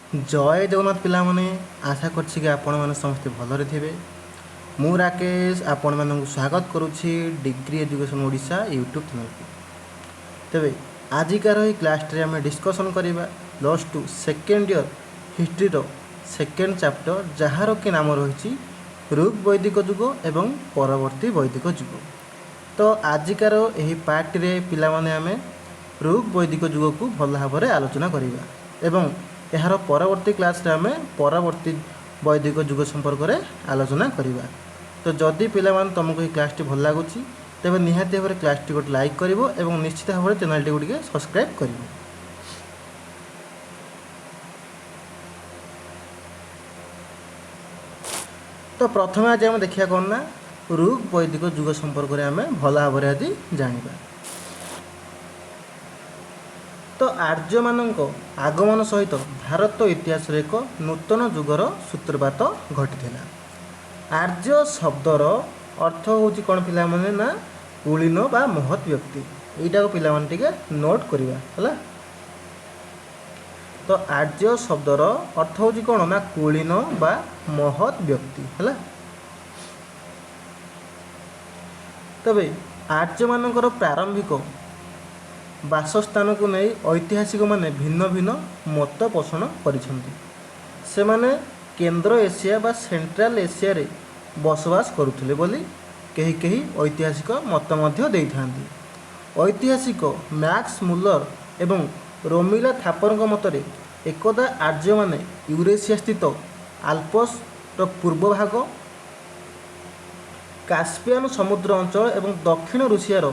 जय जगन्नाथ पिला माने आशा करछि कि आपण माने समस्त भलरे थिबे। मु राकेश आपण मानक स्वागत करुछि degree education Odisha YouTube channel को। तेबे आजिकार ही क्लास रे आम डिस्कसन करिबा +2 सेकेंड ईयर हिस्ट्री रो सेकेंड चैप्टर जहार कि नाम रही ऋग वैदिक युग एवं परवर्ती वैदिक युग। तो आजिकार यही पार्ट रे पिला माने आमे ऋग वैदिक युग को भल भाव में आलोचना करिबा एवं यार परवर्ती क्लास रे आमे परवर्ती वैदिक युग संपर्क में आलोचना करिबा। तो जदि पिला माने तुमको ये क्लास टी भल लागुची तेबे निहाती भाव में क्लास टी गोटे लाइक करिवो एवं निश्चित भाव में चैनल टी गोटे सब्सक्राइब करिवो। तो प्रथम आज आम देखिया कौन ना ऋग वैदिक युग संपर्क में आम भल भाव में आज जानिबा। तो आर्य मानक आगमन सहित भारत इतिहास एक नूतन युगर सूत्रपात घटी। आर्य शब्दर अर्थ हूँ कौन पिला माने ना कुलीन बा महत व्यक्ति। यहीटा को पिला माने टिके नोट करिबा हला। तो आर्य शब्दर अर्थ हूँ कौन ना कुलीन बा महत व्यक्ति हला। तबे आर्य मानकर प्रारंभिक बासस्थान को नहीं ऐतिहासिक माने भिन्न भिन्न मत पोषण करिसेंती। से माने केंद्र एशिया बा सेंट्रल एशिया रे बसवास करुथिले बोली कहीं कहीं ऐतिहासिक मत मध्य देइथांती। ऐतिहासिक मैक्स मुलर एवं रोमिला थापर मतरे एकदा आर्य माने यूरेशिया स्थित आल्प्स रो पूर्व भाग कास्पियन समुद्र अंचल एवं दक्षिण रूसियार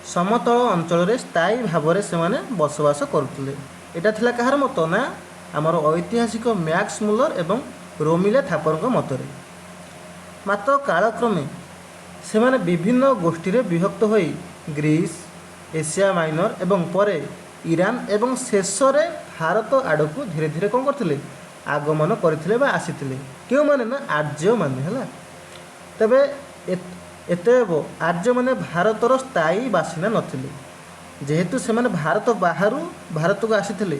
समतल अंचल रे स्थायी भाव में से बसवास करुले। एटा थिला कहार मत ना आमर ऐतिहासिक मैक्स मुलर एवं रोमिला थापर मतरे। मात्र कालक्रमे से माने विभिन्न गोष्ठी रे विभक्त होई ग्रीस एशिया माइनर एवं परे ईरान एवं शेष रे भारत आड़क धीरे धीरे कौन करथिले आगमन करथिले बा आसीथिले क्यों माने ना आर्य माने हला। तबे एतएव आर्य माने भारतर स्थायी बासिंदा नथिले जेहेतु से माने भारत बाहर भारत को आसीथिले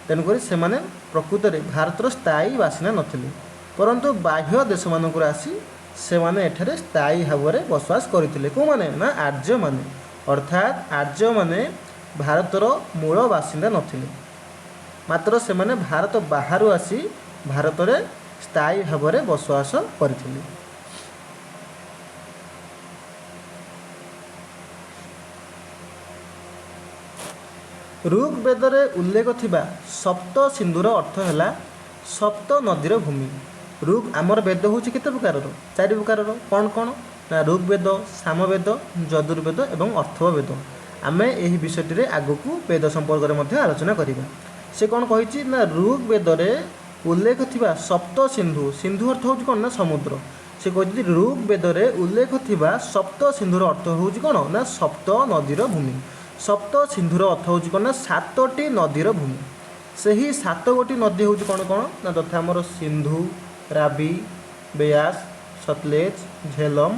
तेणुक से माने प्रकृत में भारतर स्थायी बासिंदा नथिले परंतु बाह्य देश मानक आसी से माने एठारे स्थायी भाव में बसवास करथिले। को माने ना आर्य माने अर्थात आर्य माने भारतर मूल बासिंदा नथिले मात्र से माने भारत बाहर आसी भारत में स्थायी भाव में बसवास करथिले। ऋग वेदरे उल्लेख थिबा सप्त सिंधुर अर्थ है सप्त नदीर भूमि। ऋग आमर वेद हूँ केते प्रकार 4 प्रकार कौन कौन ना ऋग्वेद सामवेद यजुर्वेद एवं अर्थवेद। आमे यही विषयटी आगक वेद संपर्क में आलोचना करिबा। से कौन कही ना ऋग वेदरे उल्लेख थिबा सप्त सिंधु सिंधु अर्थ हूँ कौन ना समुद्र। से कही ऋग वेदरे उल्लेख थिबा सप्त सिंधुर अर्थ हूँ कौन ना सप्त नदीर भूमि। सप्त सिंधुर अर्थ हूँ कौन ना 7टी नदीर भूमि। से ही 7 गोटी नदी हूँ कौन कौन ना तथा आमर सिंधु रावी बेयास सतलेज झेलम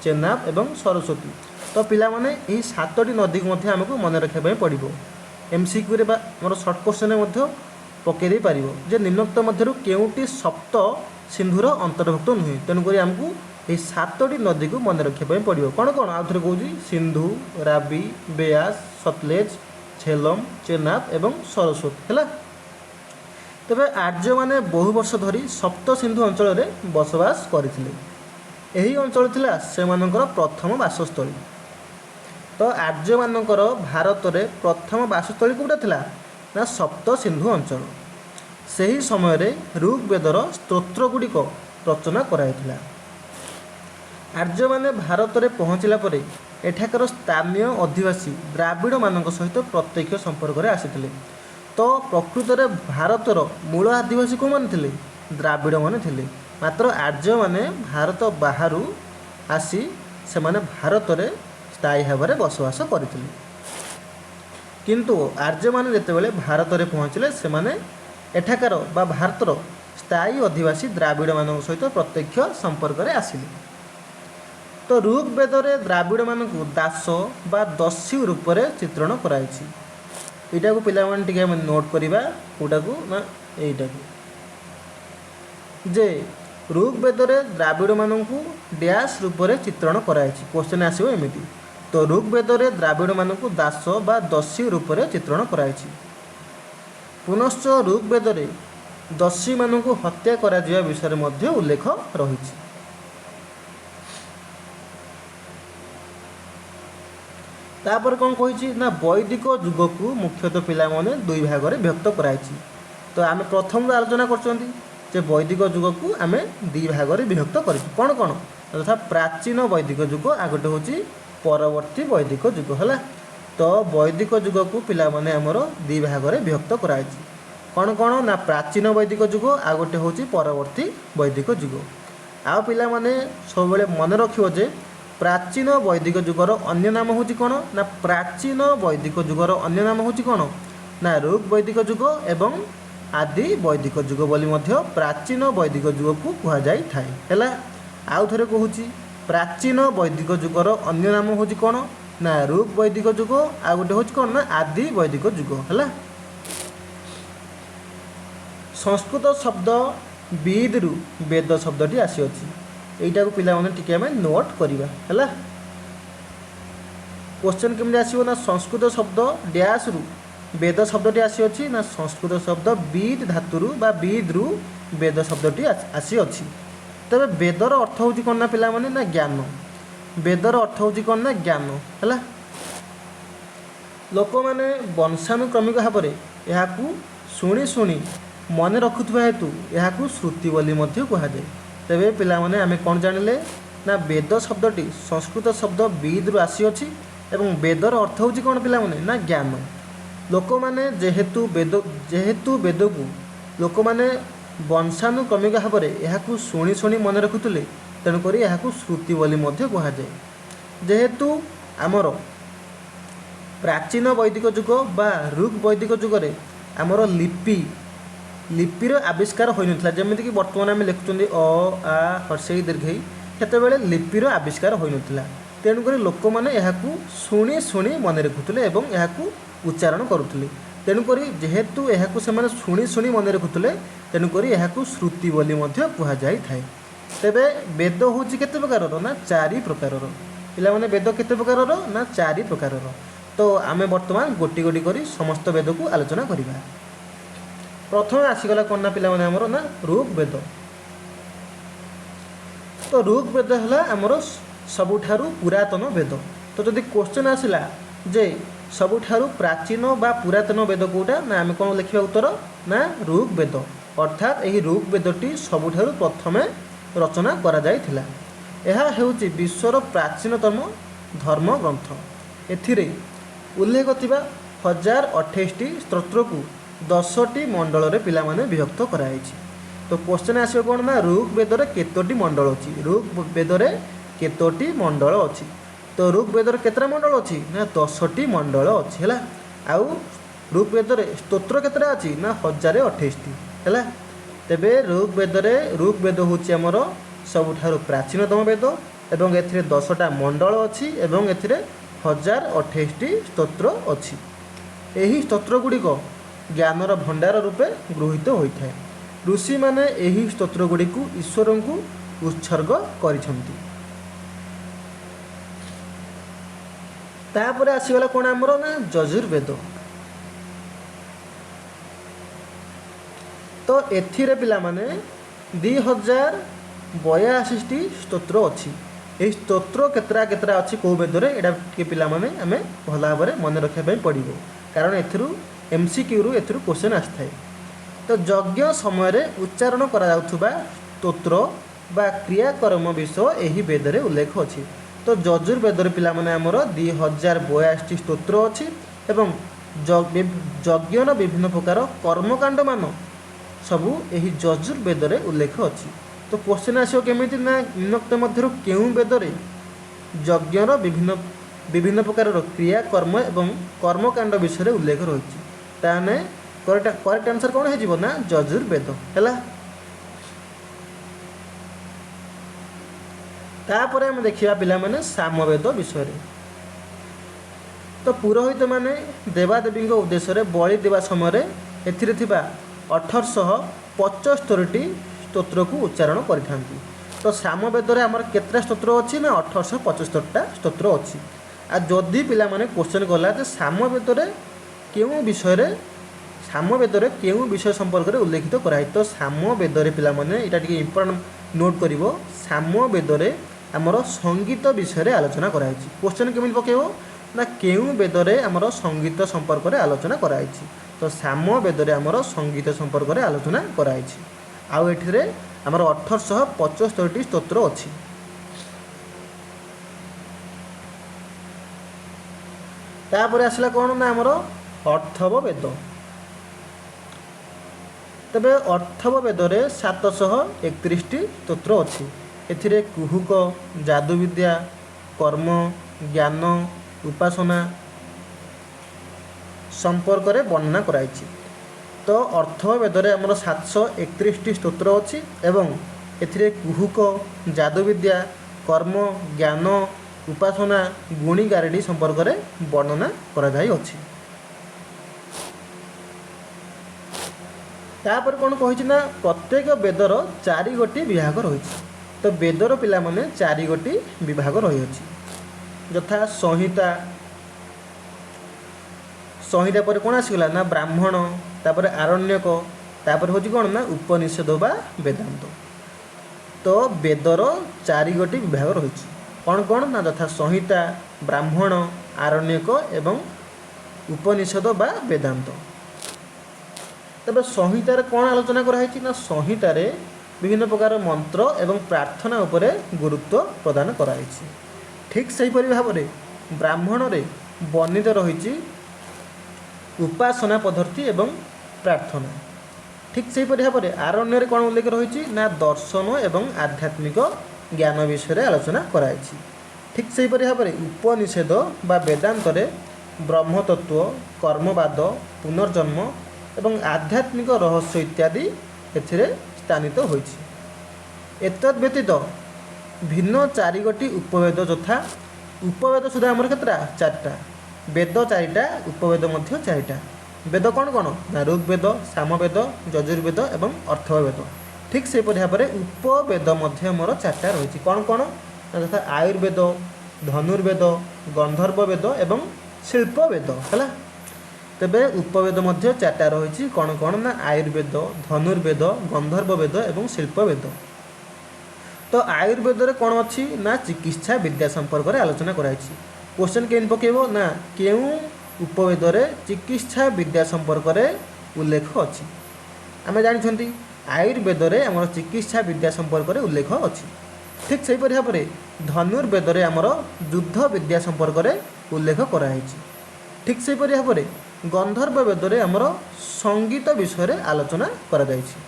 चेनाब एवं सरस्वती। तो पिला माने यही 7टी नदी को मध्य आमको मन रखा पड़ो। एमसीक्यू रे मोर सर्ट क्वेश्चन में पकई पार जे निम्नोक्त मध्य केउटी सप्त सिंधुर अंतर्भुक्त नुहे तेणुक आमको यही 7टी नदी को मन रखा पड़ो। कौन कौन आउ थे कौन सिंधु रावी बेयास सतलेज झेलम चेनाब एवं सरस्वती है। तेबे आर्य माने बहु वर्ष धरी सप्त सिंधु अंचल में बसवास करथिले। एही अंचल थिला से मानकर प्रथम बासस्थली। तो आर्य मानकर भारत में प्रथम बासस्थली कोटा थिला ना सप्त सिंधु अंचल। सही समय रे ऋग वेदर स्तोत्र गुड़िक रचना कराइथिला। आर्य माने भारत में पहुँचला परे एठाकर स्थानीय अधिवासी द्राविड़ मानक सहित प्रत्यक्ष संपर्क में आसीथिले। तो प्रकृत में भारतर मूल आदिवासी को माने थिले द्राविड़ माने थिले मात्र आर्य माने भारत बाहर आसी से माने भारत में स्थायी भाव में बसवास करथिले। किंतु आर्य माने जेतेबेले भारत में पहुँचले से माने एठाकार बा भारतर स्थायी अधिवासी द्राविड़ मानक सहित प्रत्यक्ष संपर्क में आसिले। तो ऋग वेदरे द्राविड़ मानक दास बा दस्यु रूप में चित्रण कराई। यहाँ को पिला टिके नोट करवा कौटा को ना यहीटा को जे ऋग्वेदरे द्राविड़ मानू डैश रूप से चित्रण कराई। क्वेश्चन आसो एमती। तो ऋग्वेदरे द्राविड़ मानू दास बा दस्यु रूप से चित्रण कराई। पुनश्च ऋग्वेदरे दस्यु मानू हत्या करा विषय में उल्लेख रही। तापर कौन कही ना वैदिक युग को मुख्यतः पिला माने दुई भाग में विभक्त कराई। तो आम प्रथम आलोचना कर वैदिक युग को आम दी भाग में विभक्त कर कौन कौन तथा प्राचीन वैदिक युग आ गए हूँ परवर्ती वैदिक युग है। तो वैदिक युग को पिला माने आमर दी भाग में विभक्त कराई। कौन कौन ना प्राचीन वैदिक युग आ गए हूँ परवर्ती वैदिक युग। आ पिला माने सब मन रखियो जे प्राचीन वैदिक युगर अन्य नाम हूँ कौन ना प्राचीन वैदिक युगर अन्य नाम हूँ कौन ना ऋग वैदिक युग एवं आदि वैदिक युग बोली मध्य प्राचीन वैदिक युग को कह जाई थाए हैला। आउ थरे कहूची प्राचीन वैदिक युगर अन्य नाम हूँ कौन ना ऋग वैदिक युग आ गोटे हूँ कौन ना आदि वैदिक युग हैला। संस्कृत शब्द विद रु वेद शब्दटी आसी अछि एटा को पिला माने टिके हमें नोट करिबा हैला। क्वेश्चन केमि आसीबो ना संस्कृत शब्द डैश रु वेद शब्दटी आसी अछि ना संस्कृत शब्द विद धातुरु बा विद रु वेद शब्दटी आसी अछि। तबे वेदर अर्थ होची कोन ना पिला माने ना ज्ञान। वेदर अर्थ होची कोन ना ज्ञान हैला। लोक माने वंशानुक्रमिक भाव में यहाकू शुणी शुणी मन रखुवा हेतु यहाकू श्रुति बोली मध्य कह जाए। तेबे पिला माने आमे कौन जानिले ना वेद शब्दटी संस्कृत शब्द विद रु आसी अछि एवं वेदर अर्थ होची कौन पिला माने ना ज्ञान। लोक माने जेहेतु वेद को लोक माने वंशानुक्रमिक भाव में यहाकू शुणी शुणी मन रखुले तेणुक यहाकू श्रुति बोली मध्य कह जाए। जेहेतु आमर प्राचीन वैदिक युग बा ऋग वैदिक युग आमर लिपिर आविष्कार हो ना जमीक कि बर्तमान आम लिखुं अ आ हर्षई दीर्घई सेतबेले लिपिर आविष्कार हो ना तेणुक लोक मैंने शुणी शुणी मन रखुले और यह उच्चारण करुले। तेणुक जेहेतु यह शुणी शुणी मन रखुले तेणुक यह श्रुति बोली कह जाए। तेबे वेद हूँ केते प्रकार ना चारि प्रकार पिला माने वेद केते प्रकार ना चारि प्रकार। तो आम बर्तमान गोटी गोटी करी समस्त वेद को आलोचना करिबा। प्रथम आसीगला कौन ना पिला माने हमरो ना ऋग्वेद। तो ऋग्वेद है आमर सबुठारु पुरातन वेद। तो जदि क्वेश्चन आसिला जे सबुठारु प्राचीन बा पुरातन वेद कोटा ना आम कौन लिखा उत्तर ना ऋग्वेद। अर्थात यही ऋग्वेदटी सबुठारु प्रथमे रचना करा जायथिला। यह हेउची विश्वर प्राचीनतम धर्म ग्रंथ। एथिरे उल्लेख थिबा 1028टी स्तोत्र को 10टी मंडल रे पिला माने विभक्त कराई। तो क्वेश्चन आसो कौन ना ऋग्वेदर केतोटी मंडल अच्छी ऋग्वेदर केतोटी मंडल अच्छी। तो ऋग्वेदर केतरा मंडल अच्छी ना 10टी मंडल अच्छी है। आउ ऋग्वेदर स्तोत्र केतरा अच्छी ना 1028टी है। तेबे ऋग्वेद हूँ आमर सबुठारु प्राचीनतम वेद एवं एथिरे 10टा मंडल अच्छी एवं एथिरे 1028टी स्तोत्र अच्छी। यही स्तोत्र गुड़िक ज्ञानर भंडार रूपे गृहीत होता है। ऋषि माने यही स्तोत्र गुड़ी को ईश्वर को उत्सर्ग करिसेंती। तापर आसीगला कौन आमर ना यजुर्वेद। तो एथिरे पिला माने 2082टी स्तोत्र अच्छी। यही स्तोत्र केतरा केतरा अच्छी कौ वेदरे एटा के पिला माने आमे भल भाव में मन रखा पड़ो कारण एथिरु MCQ रु एथिरु क्वेश्चन आस्थाए। तो यज्ञ समय उच्चारण करा जाउथुबा स्तोत्र बा क्रियाकर्म विषय यही वेदरे उल्लेख अच्छी। तो यजुर्वेदर पिला माने आमर 2082टी स्तोत्र अच्छी एवं यज्ञर विभिन्न प्रकार कर्मकांड मान सबू यही यजुर्वेदरे उल्लेख अच्छी। तो क्वेश्चन आसो केमिति ना निम्नोक्त मध्य केउं वेदरे यज्ञर विभिन्न प्रकार क्रियाकर्म एवं कर्मकांड विषय उल्लेख रही। ताने करेक्ट आंसर कौन है ना यजुर्वेद है। तापर आम देखा पिला माने सामवेद विषय। तो पुरोहित माने देवादेवी उद्देश्य बलि देवा समय एथिरे थिबा 1875टी स्तोत्र को उच्चारण करें। तो सामवेदरे आमर केतटा स्तोत्र अच्छी ना 1875टा स्तोत्र अच्छी। आ जदि पिला माने क्वेश्चन गला जे सामवेदरे केउं विषय सामवेदरे केउं विषय संपर्क में उल्लेखित कराई। तो सामवेदरे पिला माने एटा टिके इंपोर्टेंट नोट करिवो। सामवेदरे आमर संगीत विषय आलोचना कराई। क्वेश्चन केमिति पकेबो ना केउं वेदरे आमर संगीत संपर्क में आलोचना कराई। तो सामवेदरे आमर संगीत संपर्क में आलोचना कराई। आउ एठिरे आमर 1875टी स्तोत्र अच्छी। तापर आसला कौन ना आमर अर्थव वेद। तबे अर्थव वेदरे 731टी स्तोत्र अच्छी। एथिरे कुहुक, जादुविद्या, कर्म, ज्ञान, उपासना संपर्क में वर्णना कराई। तो अर्थव वेदरे आमर 731टी स्तोत्र अच्छी एवं एथिरे कुहुक, जादुविद्या, कर्म, ज्ञान, उपासना, गुणी गारेडी संपर्क में वर्णना करा जाई अछि। तापर कौन कही ना प्रत्येक वेदर 4 गोटी विभाग रही। तो वेदर पिला माने 4 गोटी विभाग रही अछि। यथा संहिता, संहिता पर कौन आसीगला ना ब्राह्मण, तापर आरण्यक, तापर होची कौन ना उपनिषद बा वेदांत। तो वेदर 4 गोटी विभाग रही। कौन कौन ना यथा संहिता, ब्राह्मण, आरण्यक एवं उपनिषद बा वेदांत। तबे संहितार कौन आलोचना कराई ना संहितार विभिन्न प्रकार मंत्र एवं प्रार्थना उपरे गुरुत्व प्रदान कराई। ठीक सही परि भाव में ब्राह्मण रे वर्णित रही उपासना पद्धति एवं प्रार्थना। ठीक से भाव में आरण्य कौन उल्लेख रही ना दर्शन एवं आध्यात्मिक ज्ञान विषय आलोचना कराई। ठीक से भाव में उपनिषद बा वेदांत ब्रह्मतत्व, कर्मवाद, पुनर्जन्म एवं आध्यात्मिक रहस्य इत्यादि एथिरे स्थानित होइछि। एतद् व्यतीत भिन्न 4 गोटी उपवेद यथा उपवेद सुधा आमर केतटा 4टा, वेद 4टा, उपवेद मध्य 4टा। वेद कौन कौन ना ऋग्वेद, सामवेद, यजुर्वेद एवं अर्थवेद। ठीक से भाव में उपवेद मध्य आमर 4टा रही। कौन कौन तथा आयुर्वेद, धनुर्वेद, गंधर्व वेद एवं शिल्पवेद है। तेबे उपवेद मध्य 4टा रही। कौन कौन ना आयुर्वेद, धनुर्वेद, गंधर्व वेद एवं शिल्पवेद। तो आयुर्वेद कौन अच्छी ना चिकित्सा विद्या संपर्क में आलोचना कराई। क्वेश्चन केन पकेबो ना केउं उपवेदरे चिकित्सा विद्या संपर्क में उल्लेख अच्छी। आम जानी आयुर्वेदरे आमर चिकित्सा विद्या संपर्क में उल्लेख अच्छी। ठीक से भाव में धनुर्वेदरे आमर युद्ध विद्या संपर्क में उल्लेख कराई। ठीक से भाव में गंधर्व वेदरे आमर संगीत विषय आलोचना करा जायछि।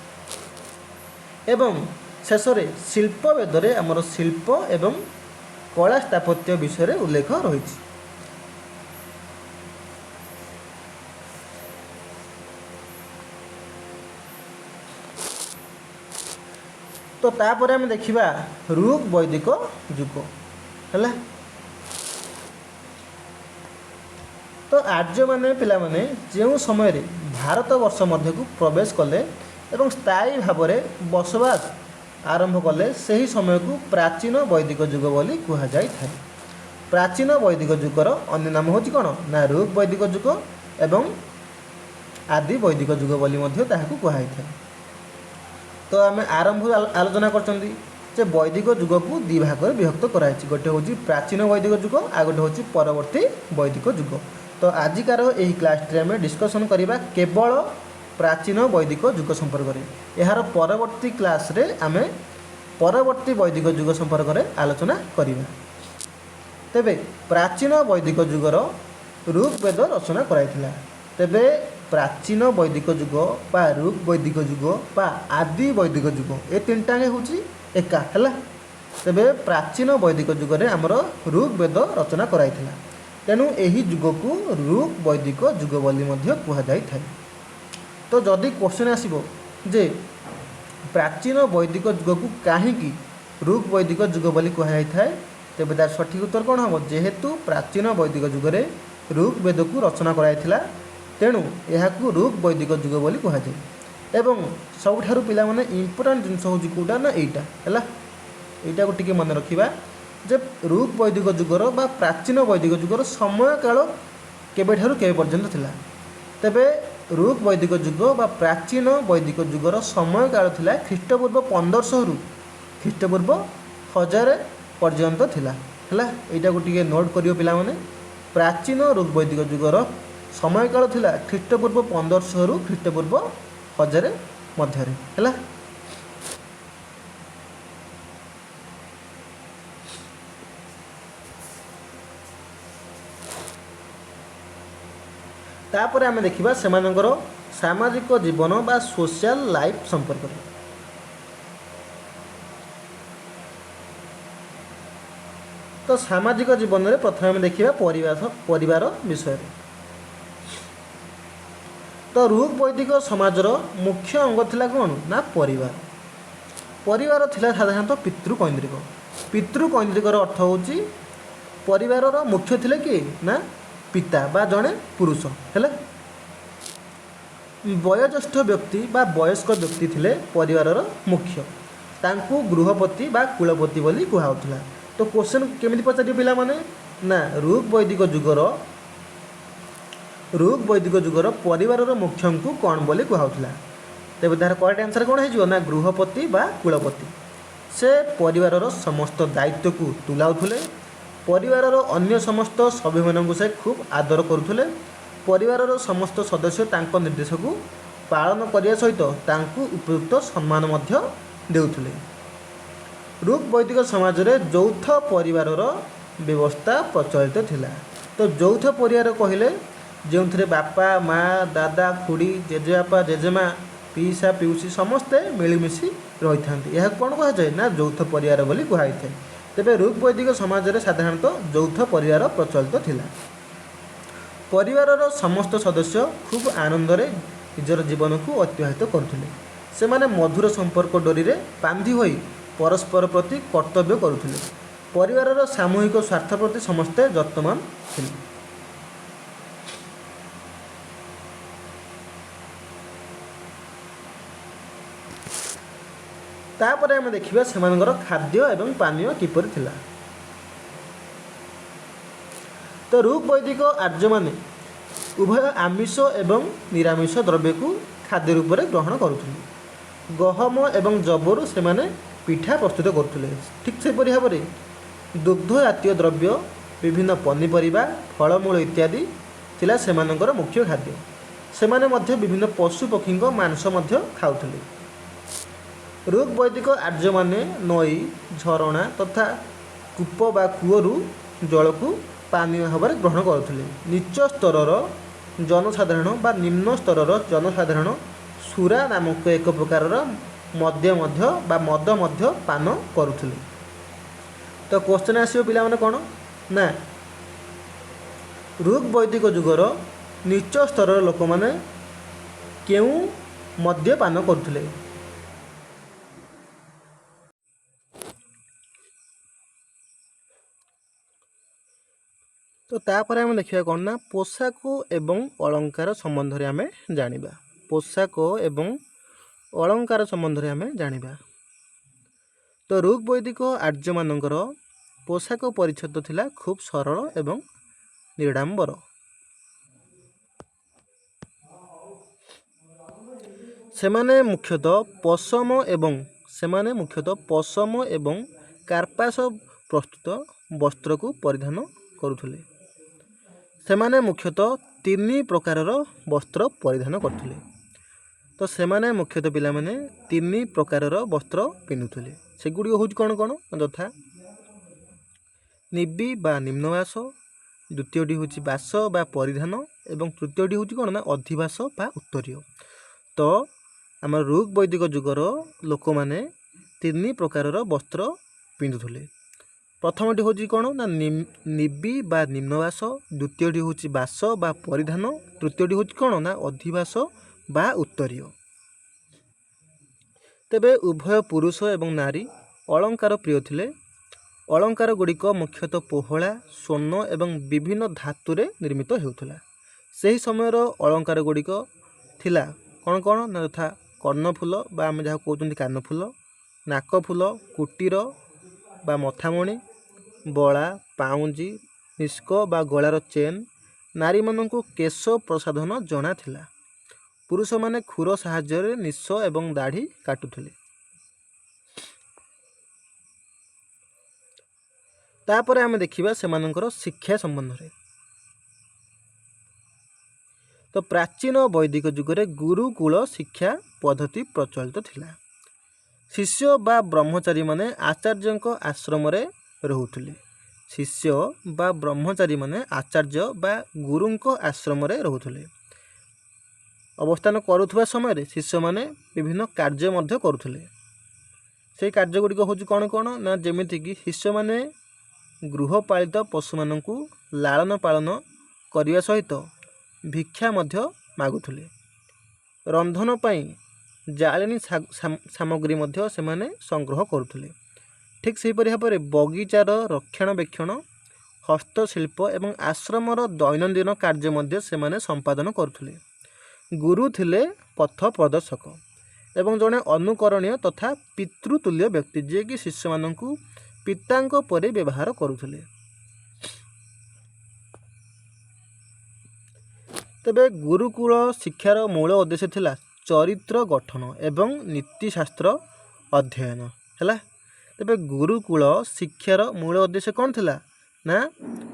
एवं शेष में शिल्प वेदरे आमर शिल्प एवं कला स्थापत्य विषय उल्लेख रही। तो तापर आम देखा ऋग वैदिक युग है। तो आर्य माने पिला माने जो समय भारत वर्ष मध्य को प्रवेश कले एवं स्थायी भाव में बसवास आरंभ कले सही समय को प्राचीन वैदिक युग बोली कहा जाय थाए। प्राचीन वैदिक युगर अन्य नाम होची कौन ना ऋग वैदिक युग एवं आदि वैदिक युग बोली मध्य ताहाकु कहा जाय। तो आम आरंभ आलोचना करचंदी जे वैदिक युग को 2 भाग में विभक्त कराई। गोटे हूँ प्राचीन वैदिक युग आ गोटे हूँ परवर्ती वैदिक युग। तो आजिकार यही क्लास आम डिस्कसन करवा केवल प्राचीन वैदिक युग संपर्क में। यार परवर्ती क्लास रे आम परवर्ती वैदिक युग संपर्क में आलोचना करवा। तेबे प्राचीन वैदिक युगर ऋग्वेद रचना कराइथिला। तेबे प्राचीन वैदिक युग बा ऋग वैदिक युग बा आदि वैदिक युग ए 3टा होची एका है। तेबे प्राचीन वैदिक युग रे आमर ऋग्वेद रचना कराइथिला। तेणु यही युग को ऋग वैदिक युग बोली मध्य कहा जाय थाए। तो जदि क्वेश्चन आसीबो जे प्राचीन वैदिक युग को कहीं ऋग वैदिक युग बोली कहा जाय थाए, तेबे तार सठिक उत्तर कौन हम जेहेतु प्राचीन वैदिक युग रे ऋग्वेद को रचना कराइथिला तेणु यह ऋग वैदिक युग बोली कहा जाय। ଏବଂ ସବୁଠାରୁ ପିଲାମାନେ ଇମ୍ପୋର୍ଟାଣ୍ଟ ଜିନିଷ ହେଉଛି କେଉଁଟା ନା ଏଇଟା ହେଲା, ଏଇଟାକୁ ଟିକେ ମନେ ରଖିବା ଯେ ଋକ୍ ବୈଦିକ ଯୁଗର ବା ପ୍ରାଚୀନ ବୈଦିକ ଯୁଗର ସମୟକାଳ କେବେଠାରୁ କେବେ ପର୍ଯ୍ୟନ୍ତ ଥିଲା। ତେବେ ଋକ୍ ବୈଦିକ ଯୁଗ ବା ପ୍ରାଚୀନ ବୈଦିକ ଯୁଗର ସମୟକାଳ ଥିଲା ଖ୍ରୀଷ୍ଟପୂର୍ବ 1500ରୁ ଖ୍ରୀଷ୍ଟପୂର୍ବ 1000 ପର୍ଯ୍ୟନ୍ତ ଥିଲା ହେଲା। ଏଇଟାକୁ ଟିକେ ନୋଟ୍ କରିବ ପିଲାମାନେ। ପ୍ରାଚୀନ ଋକ୍ ବୈଦିକ ଯୁଗର ସମୟକାଳ ଥିଲା ଖ୍ରୀଷ୍ଟପୂର୍ବ 1500ରୁ ଖ୍ରୀଷ୍ଟପୂର୍ବ 1000 ମଧ୍ୟରେ ହେଲା। ତାପରେ ଆମେ ଦେଖିବା ସେମାନଙ୍କର ସାମାଜିକ ଜୀବନ ବା ସୋସିଆଲ ଲାଇଫ୍ ସମ୍ପର୍କରେ। ତ ସାମାଜିକ ଜୀବନରେ ପ୍ରଥମେ ଆମେ ଦେଖିବା ପରିବାର ବିଷୟରେ। ତ ଋକ୍ ବୈଦିକ ସମାଜର ମୁଖ୍ୟ ଅଙ୍ଗ ଥିଲା କ'ଣ ନା ପରିବାର। ପରିବାର ଥିଲା ସାଧାରଣତଃ ପିତୃକୈନ୍ଦ୍ରିକ। ପିତୃକୈନ୍ଦ୍ରିକର ଅର୍ଥ ହେଉଛି ପରିବାରର ମୁଖ୍ୟ ଥିଲେ କିଏ ନା ପିତା ବା ଜଣେ ପୁରୁଷ ହେଲା। ବୟୋଜ୍ୟେଷ୍ଠ ବ୍ୟକ୍ତି ବା ବୟସ୍କ ବ୍ୟକ୍ତି ଥିଲେ ପରିବାରର ମୁଖ୍ୟ, ତାଙ୍କୁ ଗୃହପତି ବା କୁଳପତି ବୋଲି କୁହାଯାଉଥିଲା। ତ କ୍ୱେଶ୍ଚନ୍ କେମିତି ପଚାରିବେ ପିଲାମାନେ ନା ଋକ୍ ବୈଦିକ ଯୁଗର ପରିବାରର ମୁଖ୍ୟଙ୍କୁ କ'ଣ ବୋଲି କୁହାଯାଉଥିଲା। ତେବେ ତାହାର କରେକ୍ଟ ଆନ୍ସର୍ କ'ଣ ହେଇଯିବ ନା ଗୃହପତି ବା କୁଳପତି। ସେ ପରିବାରର ସମସ୍ତ ଦାୟିତ୍ୱକୁ ତୁଲାଉଥିଲେ, ପରିବାରର ଅନ୍ୟ ସମସ୍ତ ସଭ୍ୟମାନଙ୍କୁ ସେ ଖୁବ୍ ଆଦର କରୁଥିଲେ, ପରିବାରର ସମସ୍ତ ସଦସ୍ୟ ତାଙ୍କ ନିର୍ଦ୍ଦେଶକୁ ପାଳନ କରିବା ସହିତ ତାଙ୍କୁ ଉପଯୁକ୍ତ ସମ୍ମାନ ମଧ୍ୟ ଦେଉଥିଲେ। ଋକ୍ ବୈଦିକ ସମାଜରେ ଯୌଥ ପରିବାରର ବ୍ୟବସ୍ଥା ପ୍ରଚଳିତ ଥିଲା। ତ ଯୌଥ ପରିବାର କହିଲେ ଯେଉଁଥିରେ ବାପା ମା ଦାଦା ଖୁଡ଼ି ଜେଜେବାପା ଜେଜେମା ପିଇସା ପିଉସୀ ସମସ୍ତେ ମିଳିମିଶି ରହିଥାନ୍ତି, ଏହାକୁ କ'ଣ କୁହାଯାଏ ନା ଯୌଥ ପରିବାର ବୋଲି କୁହାଯାଇଥାଏ। ତେବେ ଋକ୍ ବୈଦିକ ସମାଜରେ ସାଧାରଣତଃ ଯୌଥ ପରିବାର ପ୍ରଚଳିତ ଥିଲା। ପରିବାରର ସମସ୍ତ ସଦସ୍ୟ ଖୁବ୍ ଆନନ୍ଦରେ ନିଜର ଜୀବନକୁ ଅତିବାହିତ କରୁଥିଲେ। ସେମାନେ ମଧୁର ସମ୍ପର୍କ ଡୋରିରେ ବାନ୍ଧି ହୋଇ ପରସ୍ପର ପ୍ରତି କର୍ତ୍ତବ୍ୟ କରୁଥିଲେ। ପରିବାରର ସାମୂହିକ ସ୍ୱାର୍ଥ ପ୍ରତି ସମସ୍ତେ ଯତ୍ନବାନ ଥିଲେ। ତାପରେ ଆମେ ଦେଖିବା ସେମାନଙ୍କର ଖାଦ୍ୟ ଏବଂ ପାନୀୟ କିପରି ଥିଲା। ତ ଋକ୍ ବୈଦିକ ଆର୍ଯ୍ୟମାନେ ଉଭୟ ଆମିଷ ଏବଂ ନିରାମିଷ ଦ୍ରବ୍ୟକୁ ଖାଦ୍ୟ ରୂପରେ ଗ୍ରହଣ କରୁଥିଲେ। ଗହମ ଏବଂ ଯବରୁ ସେମାନେ ପିଠା ପ୍ରସ୍ତୁତ କରୁଥିଲେ। ଠିକ୍ ସେହିପରି ଭାବରେ ଦୁଗ୍ଧ ଜାତୀୟ ଦ୍ରବ୍ୟ, ବିଭିନ୍ନ ପନିପରିବା, ଫଳମୂଳ ଇତ୍ୟାଦି ଥିଲା ସେମାନଙ୍କର ମୁଖ୍ୟ ଖାଦ୍ୟ। ସେମାନେ ମଧ୍ୟ ବିଭିନ୍ନ ପଶୁ ପକ୍ଷୀଙ୍କ ମାଂସ ମଧ୍ୟ ଖାଉଥିଲେ। ଋକ୍ ବୈଦିକ ଆର୍ଯ୍ୟମାନେ ନଈ, ଝରଣା ତଥା କୂପ ବା କୂଅରୁ ଜଳକୁ ପାନୀୟ ଭାବରେ ଗ୍ରହଣ କରୁଥିଲେ। ନିଚ ସ୍ତରର ଜନସାଧାରଣ ବା ନିମ୍ନ ସ୍ତରର ଜନସାଧାରଣ ସୁରା ନାମକ ଏକ ପ୍ରକାରର ମଦ ମଧ୍ୟ ପାନ କରୁଥିଲେ। ତ କ୍ୱେଶ୍ଚନ୍ ଆସିବ ପିଲାମାନେ କ'ଣ ନା ଋକ୍ ବୈଦିକ ଯୁଗର ନିଚ ସ୍ତରର ଲୋକମାନେ କେଉଁ ମଦ୍ୟ ପାନ କରୁଥିଲେ। ତ ତାପରେ ଆମେ ଦେଖିବା କ'ଣ ନା ପୋଷାକ ଏବଂ ଅଳଙ୍କାର ସମ୍ବନ୍ଧରେ ଆମେ ଜାଣିବା। ପୋଷାକ ଏବଂ ଅଳଙ୍କାର ସମ୍ବନ୍ଧରେ ଆମେ ଜାଣିବା। ତ ଋକ୍ ବୈଦିକ ଆର୍ଯ୍ୟମାନଙ୍କର ପୋଷାକ ପରିଚ୍ଛଦ ଥିଲା ଖୁବ୍ ସରଳ ଏବଂ ନିରାଡ଼ମ୍ବର। ସେମାନେ ମୁଖ୍ୟତଃ ପଶମ ଏବଂ କାର୍ପାସ ପ୍ରସ୍ତୁତ ବସ୍ତ୍ରକୁ ପରିଧାନ କରୁଥିଲେ। ସେମାନେ ମୁଖ୍ୟତଃ 3 ପ୍ରକାରର ବସ୍ତ୍ର ପରିଧାନ କରୁଥିଲେ। ତ ସେମାନେ ମୁଖ୍ୟତଃ ପିଲାମାନେ 3 ପ୍ରକାରର ବସ୍ତ୍ର ପିନ୍ଧୁଥିଲେ। ସେଗୁଡ଼ିକ ହେଉଛି କ'ଣ ଯଥା ନିବି ବା ନିମ୍ନବାସ, ଦ୍ୱିତୀୟଟି ହେଉଛି ବାସ ବା ପରିଧାନ ଏବଂ ତୃତୀୟଟି ହେଉଛି କ'ଣ ନା ଅଧିବାସ ବା ଉତ୍ତରୀୟ। ତ ଆମର ଋକ୍ ବୈଦିକ ଯୁଗର ଲୋକମାନେ 3 ପ୍ରକାରର ବସ୍ତ୍ର ପିନ୍ଧୁଥିଲେ। ପ୍ରଥମଟି ହେଉଛି କ'ଣ ନା ନିବି ବା ନିମ୍ନବାସ, ଦ୍ୱିତୀୟଟି ହେଉଛି ବାସ ବା ପରିଧାନ, ତୃତୀୟଟି ହେଉଛି କ'ଣ ନା ଅଧିବାସ ବା ଉତ୍ତରୀୟ। ତେବେ ଉଭୟ ପୁରୁଷ ଏବଂ ନାରୀ ଅଳଙ୍କାର ପ୍ରିୟ ଥିଲେ। ଅଳଙ୍କାର ଗୁଡ଼ିକ ମୁଖ୍ୟତଃ ପୋହଳା, ସ୍ୱର୍ଣ୍ଣ ଏବଂ ବିଭିନ୍ନ ଧାତୁରେ ନିର୍ମିତ ହେଉଥିଲା। ସେହି ସମୟର ଅଳଙ୍କାର ଗୁଡ଼ିକ ଥିଲା କ'ଣ ନା ଯଥା କର୍ଣ୍ଣଫୁଲ ବା ଆମେ ଯାହାକୁ କହୁଛନ୍ତି କାନଫୁଲ, ନାକଫୁଲ, କୁଟୀର ବା ମଥାମଣି, ବଳା, ପାଉଁଜି, ନିଷ୍କ ବା ଗଳାର ଚେନ୍। ନାରୀମାନଙ୍କୁ କେଶ ପ୍ରସାଧନ ଜଣା ଥିଲା। ପୁରୁଷମାନେ ଖୁର ସାହାଯ୍ୟରେ ନିଶ ଏବଂ ଦାଢ଼ି କାଟୁଥିଲେ। ତାପରେ ଆମେ ଦେଖିବା ସେମାନଙ୍କର ଶିକ୍ଷା ସମ୍ବନ୍ଧରେ। ତ ପ୍ରାଚୀନ ବୈଦିକ ଯୁଗରେ ଗୁରୁକୁଳ ଶିକ୍ଷା ପଦ୍ଧତି ପ୍ରଚଳିତ ଥିଲା। ଶିଷ୍ୟ ବା ବ୍ରହ୍ମଚାରୀମାନେ ଆଚାର୍ଯ୍ୟଙ୍କ ଆଶ୍ରମରେ ରହୁଥିଲେ। ଶିଷ୍ୟ ବା ବ୍ରହ୍ମଚାରୀମାନେ ଆଚାର୍ଯ୍ୟ ବା ଗୁରୁଙ୍କ ଆଶ୍ରମରେ ରହୁଥିଲେ। ଅବସ୍ଥାନ କରୁଥିବା ସମୟରେ ଶିଷ୍ୟମାନେ ବିଭିନ୍ନ କାର୍ଯ୍ୟ ମଧ୍ୟ କରୁଥିଲେ। ସେହି କାର୍ଯ୍ୟ ଗୁଡ଼ିକ ହେଉଛି କ'ଣ କ'ଣ ନା ଯେମିତିକି ଶିଷ୍ୟମାନେ ଗୃହପାଳିତ ପଶୁମାନଙ୍କୁ ଲାଳନ ପାଳନ କରିବା ସହିତ ଭିକ୍ଷା ମଧ୍ୟ ମାଗୁଥିଲେ। ରନ୍ଧନ ପାଇଁ ଜାଳେଣୀ ସାମଗ୍ରୀ ମଧ୍ୟ ସେମାନେ ସଂଗ୍ରହ କରୁଥିଲେ। ଠିକ୍ ସେହିପରି ଭାବରେ ବଗିଚାର ରକ୍ଷଣାବେକ୍ଷଣ, ହସ୍ତଶିଳ୍ପ ଏବଂ ଆଶ୍ରମର ଦୈନନ୍ଦିନ କାର୍ଯ୍ୟ ମଧ୍ୟ ସେମାନେ ସମ୍ପାଦନ କରୁଥିଲେ। ଗୁରୁ ଥିଲେ ପଥ ପ୍ରଦର୍ଶକ ଏବଂ ଜଣେ ଅନୁକରଣୀୟ ତଥା ପିତୃତୁଲ୍ୟ ବ୍ୟକ୍ତି, ଯିଏକି ଶିଷ୍ୟମାନଙ୍କୁ ପିତାଙ୍କ ପରି ବ୍ୟବହାର କରୁଥିଲେ। ତେବେ ଗୁରୁକୁଳ ଶିକ୍ଷାର ମୂଳ ଉଦ୍ଦେଶ୍ୟ ଥିଲା ଚରିତ୍ର ଗଠନ ଏବଂ ନୀତିଶାସ୍ତ୍ର ଅଧ୍ୟୟନ ହେଲା। ତେବେ ଗୁରୁକୁଳ ଶିକ୍ଷାର ମୂଳ ଉଦ୍ଦେଶ୍ୟ କ'ଣ ଥିଲା ନା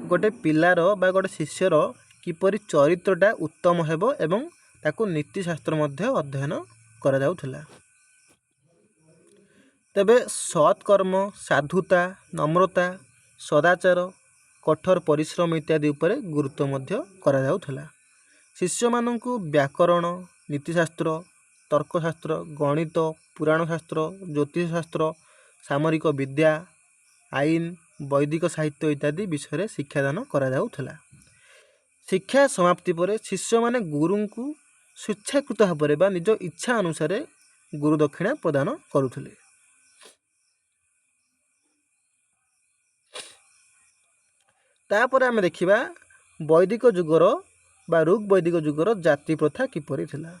ଗୋଟେ ପିଲାର ବା ଗୋଟେ ଶିଷ୍ୟର କିପରି ଚରିତ୍ରଟା ଉତ୍ତମ ହେବ ଏବଂ ତାକୁ ନୀତିଶାସ୍ତ୍ର ମଧ୍ୟ ଅଧ୍ୟୟନ କରାଯାଉଥିଲା। ତେବେ ସତ୍କର୍ମ, ସାଧୁତା, ନମ୍ରତା, ସଦାଚାର, କଠୋର ପରିଶ୍ରମ ଇତ୍ୟାଦି ଉପରେ ଗୁରୁତ୍ୱ ମଧ୍ୟ କରାଯାଉଥିଲା। ଶିଷ୍ୟମାନଙ୍କୁ ବ୍ୟାକରଣ, ନୀତିଶାସ୍ତ୍ର, ତର୍କଶାସ୍ତ୍ର, ଗଣିତ, ପୁରାଣଶାସ୍ତ୍ର, ଜ୍ୟୋତିଷଶାସ୍ତ୍ର, ସାମରିକ ବିଦ୍ୟା, ଆଇନ, ବୈଦିକ ସାହିତ୍ୟ ଇତ୍ୟାଦି ବିଷୟରେ ଶିକ୍ଷାଦାନ କରାଯାଉଥିଲା। ଶିକ୍ଷା ସମାପ୍ତି ପରେ ଶିଷ୍ୟମାନେ ଗୁରୁଙ୍କୁ ସ୍ୱେଚ୍ଛାକୃତ ଭାବରେ ବା ନିଜ ଇଚ୍ଛା ଅନୁସାରେ ଗୁରୁ ଦକ୍ଷିଣା ପ୍ରଦାନ କରୁଥିଲେ। ତାପରେ ଆମେ ଦେଖିବା ବୈଦିକ ଯୁଗର ବା ଋଗ୍ ବୈଦିକ ଯୁଗର ଜାତି ପ୍ରଥା କିପରି ଥିଲା।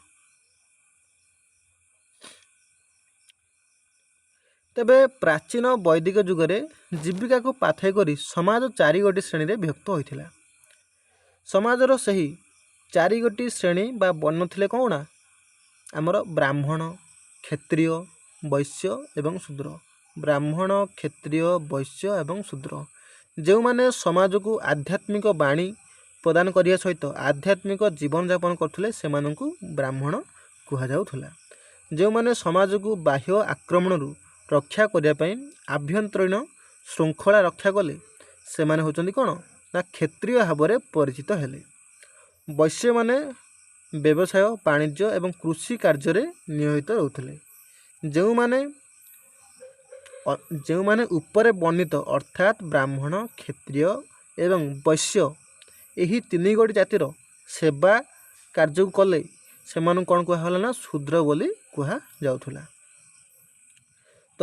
ତେବେ ପ୍ରାଚୀନ ବୈଦିକ ଯୁଗରେ ଜୀବିକାକୁ ପାଥେୟ କରି ସମାଜ ଚାରିଗୋଟି ଶ୍ରେଣୀରେ ବିଭକ୍ତ ହୋଇଥିଲା। ସମାଜର ସେହି ଚାରିଗୋଟି ଶ୍ରେଣୀ ବା ବର୍ଣ୍ଣ ଥିଲେ କ'ଣ? ଆମର ବ୍ରାହ୍ମଣ, କ୍ଷତ୍ରିୟ, ବୈଶ୍ୟ ଏବଂ ଶୂଦ୍ର। ବ୍ରାହ୍ମଣ, କ୍ଷତ୍ରିୟ, ବୈଶ୍ୟ ଏବଂ ଶୂଦ୍ର ଯେଉଁମାନେ ସମାଜକୁ ଆଧ୍ୟାତ୍ମିକ ବାଣୀ ପ୍ରଦାନ କରିବା ସହିତ ଆଧ୍ୟାତ୍ମିକ ଜୀବନଯାପନ କରୁଥିଲେ ସେମାନଙ୍କୁ ବ୍ରାହ୍ମଣ କୁହାଯାଉଥିଲା। ଯେଉଁମାନେ ସମାଜକୁ ବାହ୍ୟ ଆକ୍ରମଣରୁ ରକ୍ଷା କରିବା ପାଇଁ ଆଭ୍ୟନ୍ତରୀଣ ଶୃଙ୍ଖଳା ରକ୍ଷା କଲେ ସେମାନେ ହେଉଛନ୍ତି କ'ଣ ନା କ୍ଷତ୍ରିୟ ଭାବରେ ପରିଚିତ ହେଲେ। ବୈଶ୍ୟମାନେ ବ୍ୟବସାୟ, ବାଣିଜ୍ୟ ଏବଂ କୃଷି କାର୍ଯ୍ୟରେ ନିୟୋଜିତ ରହୁଥିଲେ। ଯେଉଁମାନେ ଉପରେ ବର୍ଣ୍ଣିତ ଅର୍ଥାତ୍ ବ୍ରାହ୍ମଣ, କ୍ଷତ୍ରିୟ ଏବଂ ବୈଶ୍ୟ ଏହି ତିନିଗୋଟି ଜାତିର ସେବା କାର୍ଯ୍ୟକୁ କଲେ ସେମାନଙ୍କୁ କ'ଣ କୁହାଗଲା ନା ଶୂଦ୍ର ବୋଲି କୁହାଯାଉଥିଲା। ତ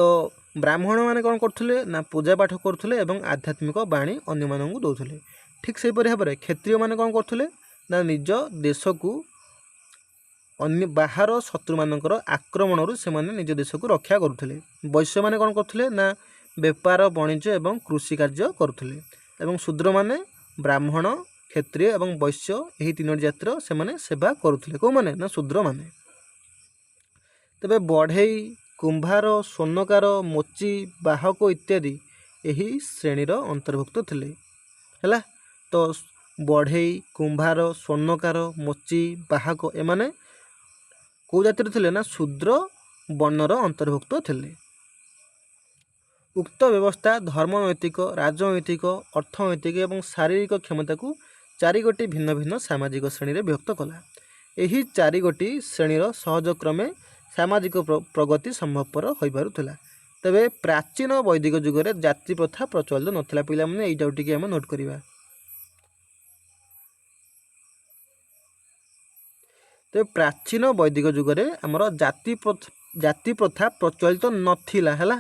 ବ୍ରାହ୍ମଣମାନେ କ'ଣ କରୁଥିଲେ ନା ପୂଜା ପାଠ କରୁଥିଲେ ଏବଂ ଆଧ୍ୟାତ୍ମିକ ବାଣୀ ଅନ୍ୟମାନଙ୍କୁ ଦେଉଥିଲେ। ଠିକ୍ ସେହିପରି ଭାବରେ କ୍ଷତ୍ରିୟମାନେ କ'ଣ କରୁଥିଲେ ନା ନିଜ ଦେଶକୁ ବାହାର ଶତ୍ରୁମାନଙ୍କର ଆକ୍ରମଣରୁ ସେମାନେ ନିଜ ଦେଶକୁ ରକ୍ଷା କରୁଥିଲେ। ବୈଶ୍ୟମାନେ କ'ଣ କରୁଥିଲେ ନା ବେପାର, ବାଣିଜ୍ୟ ଏବଂ କୃଷି କାର୍ଯ୍ୟ କରୁଥିଲେ। ଏବଂ ଶୂଦ୍ରମାନେ ବ୍ରାହ୍ମଣ, କ୍ଷତ୍ରିୟ ଏବଂ ବୈଶ୍ୟ ଏହି ତିନୋଟି ଜାତିର ସେମାନେ ସେବା କରୁଥିଲେ। କେଉଁମାନେ ନା ଶୂଦ୍ରମାନେ। ତେବେ ବଢ଼େଇ, କୁମ୍ଭାର, ସ୍ୱର୍ଣ୍ଣକାର, ମୋଚି, ବାହକ ଇତ୍ୟାଦି ଏହି ଶ୍ରେଣୀର ଅନ୍ତର୍ଭୁକ୍ତ ଥିଲେ ହେଲା। ତ ବଢ଼େଇ, କୁମ୍ଭାର, ସ୍ୱର୍ଣ୍ଣକାର, ମୋଚି, ବାହକ ଏମାନେ କେଉଁ ଜାତିର ଥିଲେ ନା ଶୂଦ୍ର ବର୍ଣ୍ଣର ଅନ୍ତର୍ଭୁକ୍ତ ଥିଲେ। ଉକ୍ତ ବ୍ୟବସ୍ଥା ଧର୍ମନୈତିକ, ରାଜନୈତିକ, ଅର୍ଥନୈତିକ ଏବଂ ଶାରୀରିକ କ୍ଷମତାକୁ ଚାରିଗୋଟି ଭିନ୍ନ ଭିନ୍ନ ସାମାଜିକ ଶ୍ରେଣୀରେ ବିଭକ୍ତ କଲା। ଏହି ଚାରିଗୋଟି ଶ୍ରେଣୀର ସହଜକ୍ରମେ ସାମାଜିକ ପ୍ରଗତି ସମ୍ଭବପର ହୋଇପାରୁଥିଲା। ତେବେ ପ୍ରାଚୀନ ବୈଦିକ ଯୁଗରେ ଜାତି ପ୍ରଥା ପ୍ରଚଳିତ ନଥିଲା। ପିଲାମାନେ ଏଇଟାକୁ ଟିକେ ଆମେ ନୋଟ୍ କରିବା। ତେବେ ପ୍ରାଚୀନ ବୈଦିକ ଯୁଗରେ ଆମର ଜାତି ପ୍ରଥା ପ୍ରଚଳିତ ନଥିଲା ହେଲା।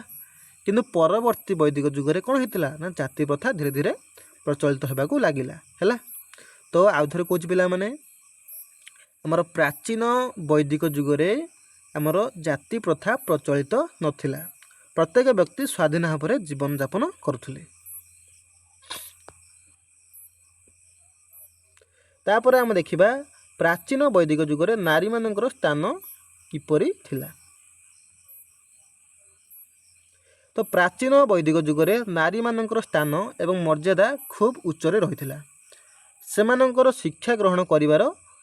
କିନ୍ତୁ ପରବର୍ତ୍ତୀ ବୈଦିକ ଯୁଗରେ କ'ଣ ହେଇଥିଲା ନା ଜାତି ପ୍ରଥା ଧୀରେ ଧୀରେ ପ୍ରଚଳିତ ହେବାକୁ ଲାଗିଲା ହେଲା। ତ ଆଉ ଥରେ କହୁଛି ପିଲାମାନେ, ଆମର ପ୍ରାଚୀନ ବୈଦିକ ଯୁଗରେ ଆମର ଜାତି ପ୍ରଥା ପ୍ରଚଳିତ ନଥିଲା। ପ୍ରତ୍ୟେକ ବ୍ୟକ୍ତି ସ୍ୱାଧୀନ ଭାବରେ ଜୀବନଯାପନ କରୁଥିଲେ। ତାପରେ ଆମେ ଦେଖିବା ପ୍ରାଚୀନ ବୈଦିକ ଯୁଗରେ ନାରୀମାନଙ୍କର ସ୍ଥାନ କିପରି ଥିଲା। ତ ପ୍ରାଚୀନ ବୈଦିକ ଯୁଗରେ ନାରୀମାନଙ୍କର ସ୍ଥାନ ଏବଂ ମର୍ଯ୍ୟାଦା ଖୁବ୍ ଉଚ୍ଚରେ ରହିଥିଲା। ସେମାନଙ୍କର ଶିକ୍ଷା ଗ୍ରହଣ କରିବାର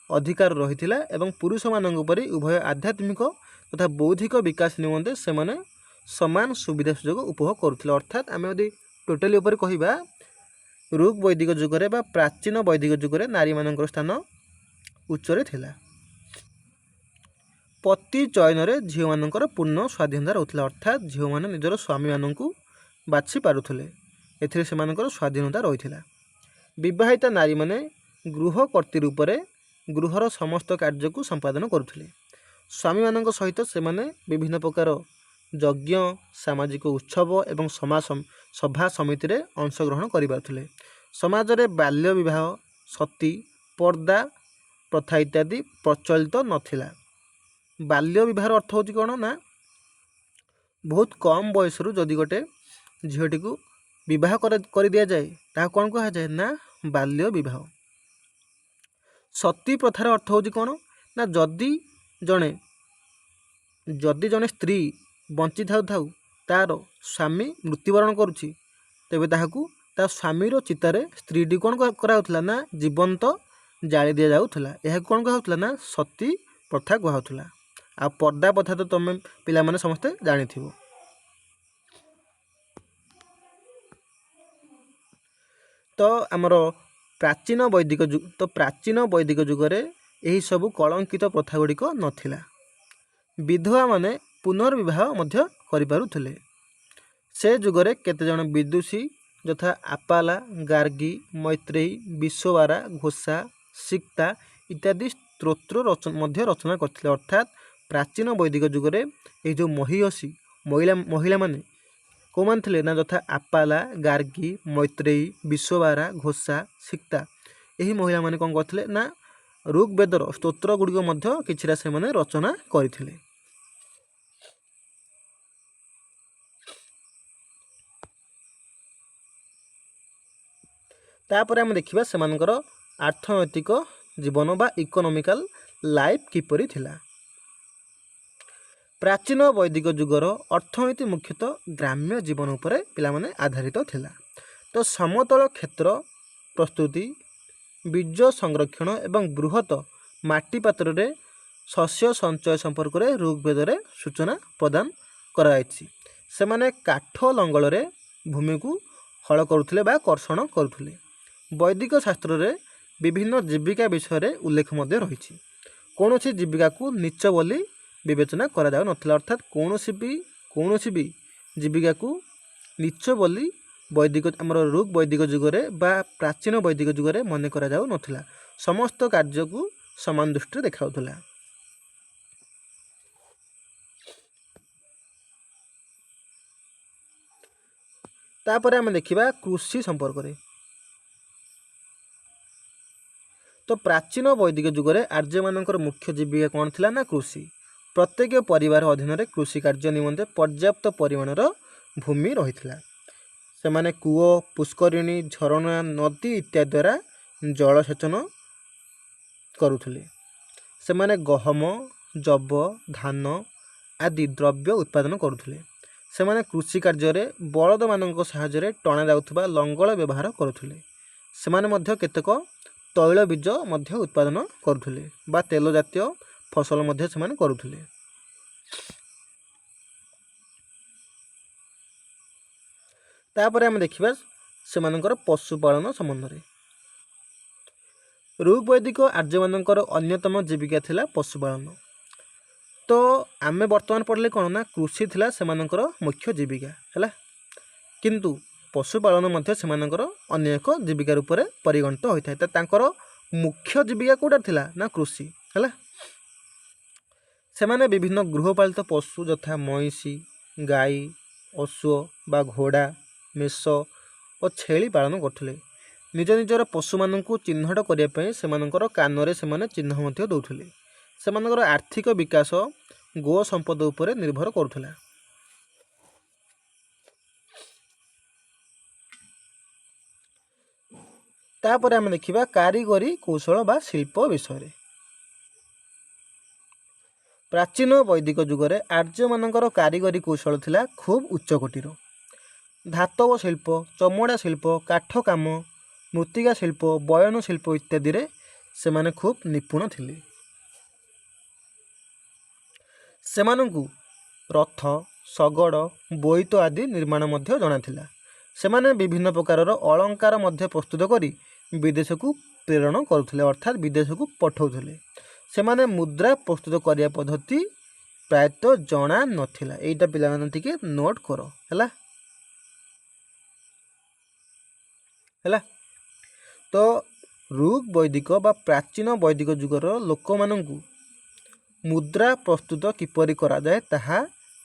ଅଧିକାର ରହିଥିଲା ଏବଂ ପୁରୁଷମାନଙ୍କ ପରି ଉଭୟ ଆଧ୍ୟାତ୍ମିକ ତଥା ବୌଦ୍ଧିକ ବିକାଶ ନିମନ୍ତେ ସେମାନେ ସମାନ ସୁବିଧା ସୁଯୋଗ ଉପଭୋଗ କରୁଥିଲେ। ଅର୍ଥାତ୍ ଆମେ ଯଦି ଟୋଟାଲି ଉପରେ କହିବା ଋକ୍ ବୈଦିକ ଯୁଗରେ ବା ପ୍ରାଚୀନ ବୈଦିକ ଯୁଗରେ ନାରୀମାନଙ୍କର ସ୍ଥାନ ଉଚ୍ଚରେ ଥିଲା। ପତି ଚୟନରେ ଝିଅମାନଙ୍କର ପୂର୍ଣ୍ଣ ସ୍ୱାଧୀନତା ରହୁଥିଲା। ଅର୍ଥାତ୍ ଝିଅମାନେ ନିଜର ସ୍ୱାମୀମାନଙ୍କୁ ବାଛି ପାରୁଥିଲେ। ଏଥିରେ ସେମାନଙ୍କର ସ୍ୱାଧୀନତା ରହିଥିଲା। ବିବାହିତା ନାରୀମାନେ ଗୃହକର୍ତ୍ତୀ ରୂପରେ ଗୃହର ସମସ୍ତ କାର୍ଯ୍ୟକୁ ସମ୍ପାଦନ କରୁଥିଲେ। ସ୍ୱାମୀମାନଙ୍କ ସହିତ ସେମାନେ ବିଭିନ୍ନ ପ୍ରକାର ଯଜ୍ଞ, ସାମାଜିକ ଉତ୍ସବ ଏବଂ ସଭା ସମିତିରେ ଅଂଶଗ୍ରହଣ କରିପାରୁଥିଲେ। ସମାଜରେ ବାଲ୍ୟ ବିବାହ, ସତୀ, ପର୍ଦ୍ଦା ପ୍ରଥା ଇତ୍ୟାଦି ପ୍ରଚଳିତ ନଥିଲା। ବାଲ୍ୟ ବିବାହର ଅର୍ଥ ହେଉଛି କ'ଣ ନା ବହୁତ କମ୍ ବୟସରୁ ଯଦି ଗୋଟେ ଝିଅଟିକୁ ବିବାହ କରିଦିଆଯାଏ ତାହା କ'ଣ କୁହାଯାଏ ନା ବାଲ୍ୟ ବିବାହ। ସତୀ ପ୍ରଥାର ଅର୍ଥ ହେଉଛି କ'ଣ ନା ଯଦି ଜଣେ ସ୍ତ୍ରୀ ବଞ୍ଚିଥାଉ ତାର ସ୍ୱାମୀ ମୃତ୍ୟୁବରଣ କରୁଛି ତେବେ ତାହାକୁ ତା ସ୍ୱାମୀର ଚିତାରେ ସ୍ତ୍ରୀଟି କ'ଣ କରାହେଉଥିଲା ନା ଜୀବନ୍ତ ଜାଳି ଦିଆଯାଉଥିଲା। ଏହାକୁ କ'ଣ କୁହାହେଉଥିଲା ନା ସତୀ ପ୍ରଥା କୁହାହେଉଥିଲା। ଆଉ ପର୍ଦ୍ଦା ପ୍ରଥା ତ ତମେ ପିଲାମାନେ ସମସ୍ତେ ଜାଣିଥିବ। ତ ଆମର ପ୍ରାଚୀନ ବୈଦିକ ଯୁଗରେ ଏହିସବୁ କଳଙ୍କିତ ପ୍ରଥା ଗୁଡ଼ିକ ନଥିଲା। ବିଧବାମାନେ ପୁନର୍ବିବାହ ମଧ୍ୟ କରିପାରୁଥିଲେ। ସେ ଯୁଗରେ କେତେଜଣ ବିଦୁଷୀ ଯଥା ଆପାଲା, ଗାର୍ଗୀ, ମୈତ୍ରେୟୀ, ବିଶ୍ୱବାରା, ଘୋଷା, ସିକ୍ତା ଇତ୍ୟାଦି ସ୍ତୋତ୍ର ମଧ୍ୟ ରଚନା କରିଥିଲେ। ଅର୍ଥାତ୍ ପ୍ରାଚୀନ ବୈଦିକ ଯୁଗରେ ଏହି ଯେଉଁ ମହିୟସୀ ମହିଳାମାନେ କେଉଁମାନେ ଥିଲେ ନା ଯଥା ଆପାଲା, ଗାର୍ଗୀ, ମୈତ୍ରେୟୀ, ବିଶ୍ୱବାରା, ଘୋଷା, ସିକ୍ତା ଏହି ମହିଳାମାନେ କ'ଣ କରିଥିଲେ ନା ଋକ୍ ବେଦର ସ୍ତୋତ୍ର ଗୁଡ଼ିକ ମଧ୍ୟ କିଛିଟା ସେମାନେ ରଚନା କରିଥିଲେ। ତାପରେ ଆମେ ଦେଖିବା ସେମାନଙ୍କର ଆର୍ଥନୈତିକ ଜୀବନ ବା ଇକୋନୋମିକାଲ ଲାଇଫ୍ କିପରି ଥିଲା। ପ୍ରାଚୀନ ବୈଦିକ ଯୁଗର ଅର୍ଥନୀତି ମୁଖ୍ୟତଃ ଗ୍ରାମ୍ୟ ଜୀବନ ଉପରେ ପିଲାମାନେ ଆଧାରିତ ଥିଲା। ତ ସମତଳ କ୍ଷେତ୍ର ପ୍ରସ୍ତୁତି, ବୀଜ ସଂରକ୍ଷଣ ଏବଂ ବୃହତ ମାଟି ପାତ୍ରରେ ଶସ୍ୟ ସଞ୍ଚୟ ସମ୍ପର୍କରେ ଋଗ୍ବେଦରେ ସୂଚନା ପ୍ରଦାନ କରାଯାଇଛି। ସେମାନେ କାଠ ଲଙ୍ଗଳରେ ଭୂମିକୁ ହଳ କରୁଥିଲେ ବା କର୍ଷଣ କରୁଥିଲେ। ବୈଦିକ ଶାସ୍ତ୍ରରେ ବିଭିନ୍ନ ଜୀବିକା ବିଷୟରେ ଉଲ୍ଲେଖ ମଧ୍ୟ ରହିଛି। କୌଣସି ଜୀବିକାକୁ ନୀଚ ବୋଲି ବିବେଚନା କରାଯାଉନଥିଲା। ଅର୍ଥାତ୍ କୌଣସି ବି ଜୀବିକାକୁ ନୀଚ ବୋଲି ଆମର ଋକ୍ ବୈଦିକ ଯୁଗରେ ବା ପ୍ରାଚୀନ ବୈଦିକ ଯୁଗରେ ମନେ କରାଯାଉନଥିଲା। ସମସ୍ତ କାର୍ଯ୍ୟକୁ ସମାନ ଦୃଷ୍ଟିରେ ଦେଖାଯାଉଥିଲା। ତାପରେ ଆମେ ଦେଖିବା କୃଷି ସମ୍ପର୍କରେ। ତ ପ୍ରାଚୀନ ବୈଦିକ ଯୁଗରେ ଆର୍ଯ୍ୟମାନଙ୍କର ମୁଖ୍ୟ ଜୀବିକା କ'ଣ ଥିଲା ନା କୃଷି। ପ୍ରତ୍ୟେକ ପରିବାର ଅଧୀନରେ କୃଷି କାର୍ଯ୍ୟ ନିମନ୍ତେ ପର୍ଯ୍ୟାପ୍ତ ପରିମାଣର ଭୂମି ରହିଥିଲା। ସେମାନେ କୂଅ, ପୁଷ୍କରିଣୀ, ଝରଣା, ନଦୀ ଇତ୍ୟାଦି ଦ୍ୱାରା ଜଳସେଚନ କରୁଥିଲେ। ସେମାନେ ଗହମ, ଯବ, ଧାନ ଆଦି ଦ୍ରବ୍ୟ ଉତ୍ପାଦନ କରୁଥିଲେ। ସେମାନେ କୃଷି କାର୍ଯ୍ୟରେ ବଳଦମାନଙ୍କ ସାହାଯ୍ୟରେ ଟଣା ଯାଉଥିବା ଲଙ୍ଗଳ ବ୍ୟବହାର କରୁଥିଲେ। ସେମାନେ ମଧ୍ୟ କେତେକ ତୈଳବୀଜ ମଧ୍ୟ ଉତ୍ପାଦନ କରୁଥିଲେ ବା ତେଲ ଜାତୀୟ ଫସଲ ମଧ୍ୟ ସେମାନେ କରୁଥିଲେ। ତାପରେ ଆମେ ଦେଖିବା ସେମାନଙ୍କର ପଶୁପାଳନ ସମ୍ବନ୍ଧରେ। ଋଗ୍ବୈଦିକ ଆର୍ଯ୍ୟମାନଙ୍କର ଅନ୍ୟତମ ଜୀବିକା ଥିଲା ପଶୁପାଳନ। ତ ଆମେ ବର୍ତ୍ତମାନ ପଢ଼ିଲେ କ'ଣ ନା କୃଷି ଥିଲା ସେମାନଙ୍କର ମୁଖ୍ୟ ଜୀବିକା ହେଲା, କିନ୍ତୁ ପଶୁପାଳନ ମଧ୍ୟ ସେମାନଙ୍କର ଅନ୍ୟ ଏକ ଜୀବିକା ରୂପରେ ପରିଗଣିତ ହୋଇଥାଏ। ତ ତାଙ୍କର ମୁଖ୍ୟ ଜୀବିକା କେଉଁଟା ଥିଲା ନା କୃଷି ହେଲା। ସେମାନେ ବିଭିନ୍ନ ଗୃହପାଳିତ ପଶୁ ଯଥା ମଇଁଷି, ଗାଈ, ଅଶ୍ୱ ବା ଘୋଡ଼ା, ମେଷ ଓ ଛେଳି ପାଳନ କରୁଥିଲେ। ନିଜ ନିଜର ପଶୁମାନଙ୍କୁ ଚିହ୍ନଟ କରିବା ପାଇଁ ସେମାନଙ୍କର କାନରେ ସେମାନେ ଚିହ୍ନ ମଧ୍ୟ ଦେଉଥିଲେ। ସେମାନଙ୍କର ଆର୍ଥିକ ବିକାଶ ଗୋ ସମ୍ପଦ ଉପରେ ନିର୍ଭର କରୁଥିଲା। ତାପରେ ଆମେ ଦେଖିବା କାରିଗରୀ କୌଶଳ ବା ଶିଳ୍ପ ବିଷୟରେ। ପ୍ରାଚୀନ ବୈଦିକ ଯୁଗରେ ଆର୍ଯ୍ୟମାନଙ୍କର କାରିଗରୀ କୌଶଳ ଥିଲା ଖୁବ୍ ଉଚ୍ଚକୋଟୀର। ଧାତବ ଶିଳ୍ପ, ଚମଡ଼ା ଶିଳ୍ପ, କାଠ କାମ, ମୃତ୍ତିକା ଶିଳ୍ପ, ବୟନ ଶିଳ୍ପ ଇତ୍ୟାଦିରେ ସେମାନେ ଖୁବ୍ ନିପୁଣ ଥିଲେ। ସେମାନଙ୍କୁ ରଥ, ଶଗଡ଼, ବୋଇତ ଆଦି ନିର୍ମାଣ ମଧ୍ୟ ଜଣାଥିଲା। ସେମାନେ ବିଭିନ୍ନ ପ୍ରକାରର ଅଳଙ୍କାର ମଧ୍ୟ ପ୍ରସ୍ତୁତ କରି ବିଦେଶକୁ ପ୍ରେରଣ କରୁଥିଲେ, ଅର୍ଥାତ୍ ବିଦେଶକୁ ପଠାଉଥିଲେ। ସେମାନେ ମୁଦ୍ରା ପ୍ରସ୍ତୁତ କରିବା ପଦ୍ଧତି ପ୍ରାୟତଃ ଜଣା ନଥିଲା। ଏଇଟା ପିଲାମାନେ ଟିକେ ନୋଟ୍ କର ହେଲା। ତ ଋକ୍ ବୈଦିକ ବା ପ୍ରାଚୀନ ବୈଦିକ ଯୁଗର ଲୋକମାନଙ୍କୁ ମୁଦ୍ରା ପ୍ରସ୍ତୁତ କିପରି କରାଯାଏ ତାହା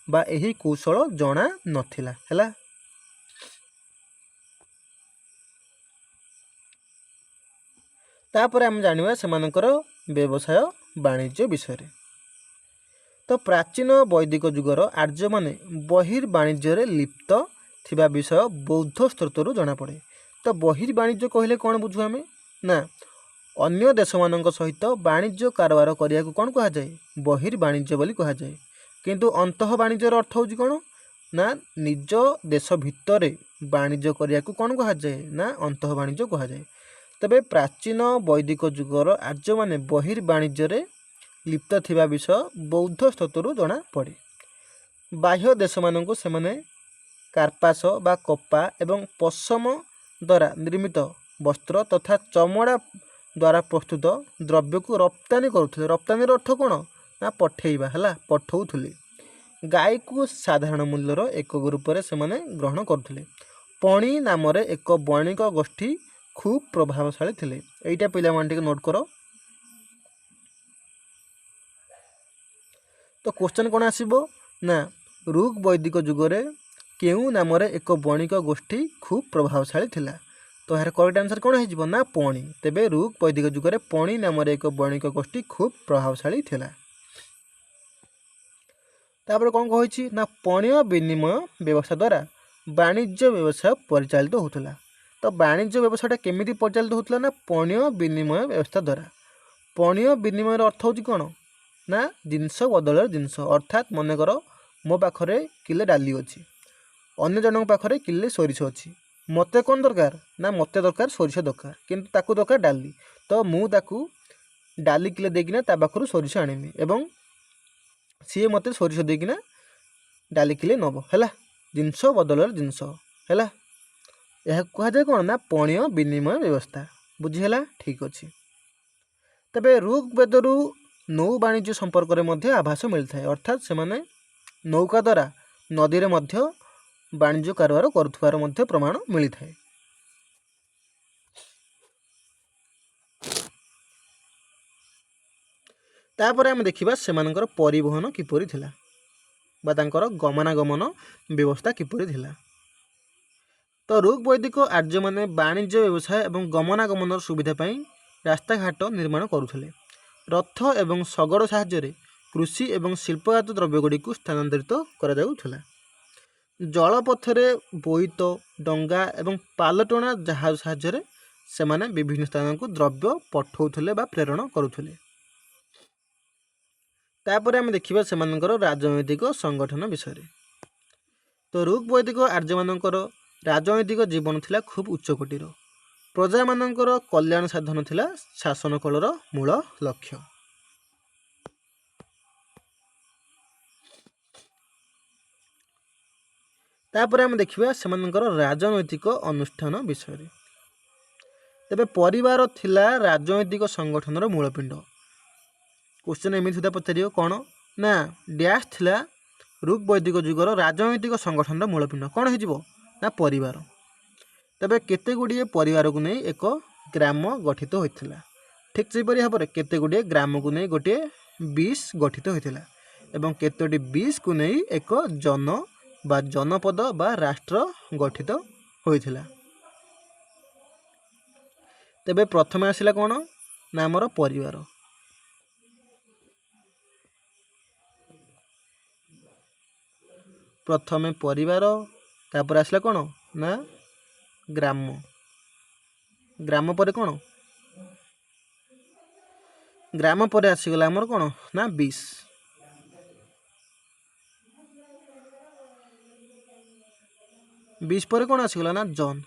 ବା ଏହି କୌଶଳ ଜଣା ନଥିଲା ହେଲା। ତାପରେ ଆମେ ଜାଣିବା ସେମାନଙ୍କର ବ୍ୟବସାୟ ବାଣିଜ୍ୟ ବିଷୟରେ। ତ ପ୍ରାଚୀନ ବୈଦିକ ଯୁଗର ଆର୍ଯ୍ୟମାନେ ବହିର୍ବାଣିଜ୍ୟରେ ଲିପ୍ତ ଥିବା ବିଷୟ ବୌଦ୍ଧ ସ୍ରୋତରୁ ଜଣାପଡ଼େ। ତ ବହିର୍ବାଣିଜ୍ୟ କହିଲେ କ'ଣ ବୁଝୁ ଆମେ? ନା ଅନ୍ୟ ଦେଶମାନଙ୍କ ସହିତ ବାଣିଜ୍ୟ କାରବାର କରିବାକୁ କ'ଣ କୁହାଯାଏ? ବହିର୍ବାଣିଜ୍ୟ ବୋଲି କୁହାଯାଏ। କିନ୍ତୁ ଅନ୍ତଃ ବାଣିଜ୍ୟର ଅର୍ଥ ହେଉଛି କ'ଣ? ନା ନିଜ ଦେଶ ଭିତରେ ବାଣିଜ୍ୟ କରିବାକୁ କ'ଣ କୁହାଯାଏ? ନା ଅନ୍ତଃ ବାଣିଜ୍ୟ କୁହାଯାଏ। ତେବେ ପ୍ରାଚୀନ ବୈଦିକ ଯୁଗର ଆର୍ଯ୍ୟମାନେ ବହିର୍ବାଣିଜ୍ୟରେ ଲିପ୍ତ ଥିବା ବିଷୟ ବୌଦ୍ଧ ସ୍ରୋତରୁ ଜଣାପଡ଼େ। ବାହ୍ୟ ଦେଶମାନଙ୍କୁ ସେମାନେ କାର୍ପାସ ବା କପା ଏବଂ ପଶମ ଦ୍ୱାରା ନିର୍ମିତ ବସ୍ତ୍ର ତଥା ଚମଡ଼ା ଦ୍ୱାରା ପ୍ରସ୍ତୁତ ଦ୍ରବ୍ୟକୁ ରପ୍ତାନି କରୁଥିଲେ। ରପ୍ତାନିର ଅର୍ଥ କ'ଣ? ନା ପଠେଇବା ହେଲା, ପଠଉଥିଲେ। ଗାଈକୁ ସାଧାରଣ ମୂଲ୍ୟର ଏକକ ରୂପରେ ସେମାନେ ଗ୍ରହଣ କରୁଥିଲେ। ପଣି ନାମରେ ଏକ ବଣିକ ଗୋଷ୍ଠୀ ଖୁବ୍ ପ୍ରଭାବଶାଳୀ ଥିଲେ। ଏଇଟା ପିଲାମାନେ ଟିକେ ନୋଟ୍ କର। ତ କ୍ୱେଶ୍ଚନ୍ କ'ଣ ଆସିବ? ନା ଋକ୍ ବୈଦିକ ଯୁଗରେ କେଉଁ ନାମରେ ଏକ ବଣିକ ଗୋଷ୍ଠୀ ଖୁବ୍ ପ୍ରଭାବଶାଳୀ ଥିଲା? ତ ଏହାର କରେକ୍ଟ ଆନ୍ସର୍ କ'ଣ ହେଇଯିବ? ନା ପଣି। ତେବେ ଋକ୍ ବୈଦିକ ଯୁଗରେ ପଣି ନାମରେ ଏକ ବଣିକ ଗୋଷ୍ଠୀ ଖୁବ୍ ପ୍ରଭାବଶାଳୀ ଥିଲା। ତାପରେ କ'ଣ କହିଛି? ନା ପଣ୍ୟ ବିନିମୟ ବ୍ୟବସ୍ଥା ଦ୍ୱାରା ବାଣିଜ୍ୟ ବ୍ୟବସାୟ ପରିଚାଳିତ ହେଉଥିଲା। ତ ବାଣିଜ୍ୟ ବ୍ୟବସାୟଟା କେମିତି ପରିଚାଳିତ ହେଉଥିଲା? ନା ପଣ୍ୟ ବିନିମୟ ବ୍ୟବସ୍ଥା ଦ୍ୱାରା। ପଣ୍ୟ ବିନିମୟର ଅର୍ଥ ହେଉଛି କ'ଣ? ନା ଜିନିଷ ବଦଳରେ ଜିନିଷ। ଅର୍ଥାତ୍ ମନେକର ମୋ ପାଖରେ କିଲେ ଡାଲି ଅଛି, ଅନ୍ୟ ଜଣଙ୍କ ପାଖରେ କିଲେ ସୋରିଷ ଅଛି। ମୋତେ କ'ଣ ଦରକାର? ନା ମୋତେ ଦରକାର ସୋରିଷ ଦରକାର, କିନ୍ତୁ ତାକୁ ଦରକାର ଡାଲି। ତ ମୁଁ ତାକୁ ଡାଲି କିଲେ ଦେଇକିନା ତା ପାଖରୁ ସୋରିଷ ଆଣିବି ଏବଂ ସିଏ ମୋତେ ସୋରିଷ ଦେଇକିନା ଡାଲି କିଲେ ନେବ ହେଲା। ଜିନିଷ ବଦଳରେ ଜିନିଷ ହେଲା। ଏହାକୁ କୁହାଯାଏ କ'ଣ? ନା ପଣ୍ୟ ବିନିମୟ ବ୍ୟବସ୍ଥା। ବୁଝିହେଲା? ଠିକ୍ ଅଛି। ତେବେ ଋକ୍ ବେଦରୁ ନୌ ବାଣିଜ୍ୟ ସମ୍ପର୍କରେ ମଧ୍ୟ ଆଭାସ ମିଳିଥାଏ। ଅର୍ଥାତ୍ ସେମାନେ ନୌକା ଦ୍ୱାରା ନଦୀରେ ମଧ୍ୟ ବାଣିଜ୍ୟ କାରବାର କରୁଥିବାର ମଧ୍ୟ ପ୍ରମାଣ ମିଳିଥାଏ। ତାପରେ ଆମେ ଦେଖିବା ସେମାନଙ୍କର ପରିବହନ କିପରି ଥିଲା ବା ତାଙ୍କର ଗମନାଗମନ ବ୍ୟବସ୍ଥା କିପରି ଥିଲା। ତ ଋକ୍ ବୈଦିକ ଆର୍ଯ୍ୟମାନେ ବାଣିଜ୍ୟ ବ୍ୟବସାୟ ଏବଂ ଗମନାଗମନର ସୁବିଧା ପାଇଁ ରାସ୍ତାଘାଟ ନିର୍ମାଣ କରୁଥିଲେ। ରଥ ଏବଂ ଶଗଡ଼ ସାହାଯ୍ୟରେ କୃଷି ଏବଂ ଶିଳ୍ପଜାତ ଦ୍ରବ୍ୟଗୁଡ଼ିକୁ ସ୍ଥାନାନ୍ତରିତ କରାଯାଉଥିଲା। ଜଳପଥରେ ବୋଇତ, ଡଙ୍ଗା ଏବଂ ପାଲଟଣା ଜାହାଜ ସାହାଯ୍ୟରେ ସେମାନେ ବିଭିନ୍ନ ସ୍ଥାନକୁ ଦ୍ରବ୍ୟ ପଠାଉଥିଲେ ବା ପ୍ରେରଣ କରୁଥିଲେ। ତାପରେ ଆମେ ଦେଖିବା ସେମାନଙ୍କର ରାଜନୈତିକ ସଂଗଠନ ବିଷୟରେ। ତ ଋକ୍ ବୈଦିକ ଆର୍ଯ୍ୟମାନଙ୍କର ରାଜନୈତିକ ଜୀବନ ଥିଲା ଖୁବ୍ ଉଚ୍ଚକୋଟୀର। ପ୍ରଜାମାନଙ୍କର କଲ୍ୟାଣ ସାଧନ ଥିଲା ଶାସନ କଳର ମୂଳ ଲକ୍ଷ୍ୟ। ତାପରେ ଆମେ ଦେଖିବା ସେମାନଙ୍କର ରାଜନୈତିକ ଅନୁଷ୍ଠାନ ବିଷୟରେ। ତେବେ ପରିବାର ଥିଲା ରାଜନୈତିକ ସଂଗଠନର ମୂଳପିଣ୍ଡ। କ୍ୱେଶ୍ଚନ୍ ଏମିତି ସୁଦ୍ଧା ପଚାରିବ କ'ଣ? ନା ଡ୍ୟାସ୍ ଥିଲା ଋକ୍ ବୈଦିକ ଯୁଗର ରାଜନୈତିକ ସଂଗଠନର ମୂଳପିଣ୍ଡ। କ'ଣ ହେଇଯିବ? ନା ପରିବାର। ତେବେ କେତେ ଗୁଡ଼ିଏ ପରିବାରକୁ ନେଇ ଏକ ଗ୍ରାମ ଗଠିତ ହୋଇଥିଲା। ଠିକ୍ ସେହିପରି ଭାବରେ କେତେ ଗୁଡ଼ିଏ ଗ୍ରାମକୁ ନେଇ ଗୋଟିଏ ବିସ୍ ଗଠିତ ହୋଇଥିଲା ଏବଂ କେତୋଟି ବିସ୍କୁ ନେଇ ଏକ ବା ଜନପଦ ବା ରାଷ୍ଟ୍ର ଗଠିତ ହୋଇଥିଲା। ତେବେ ପ୍ରଥମେ ଆସିଲା କ'ଣ? ନା ଆମର ପରିବାର। प्रथमे परिवार तापर आसला कौन ना ग्राम ग्राम पर कौन ग्राम पर आसीगला आमर कौन ना 20 20 पर कौन आसीगला ना जन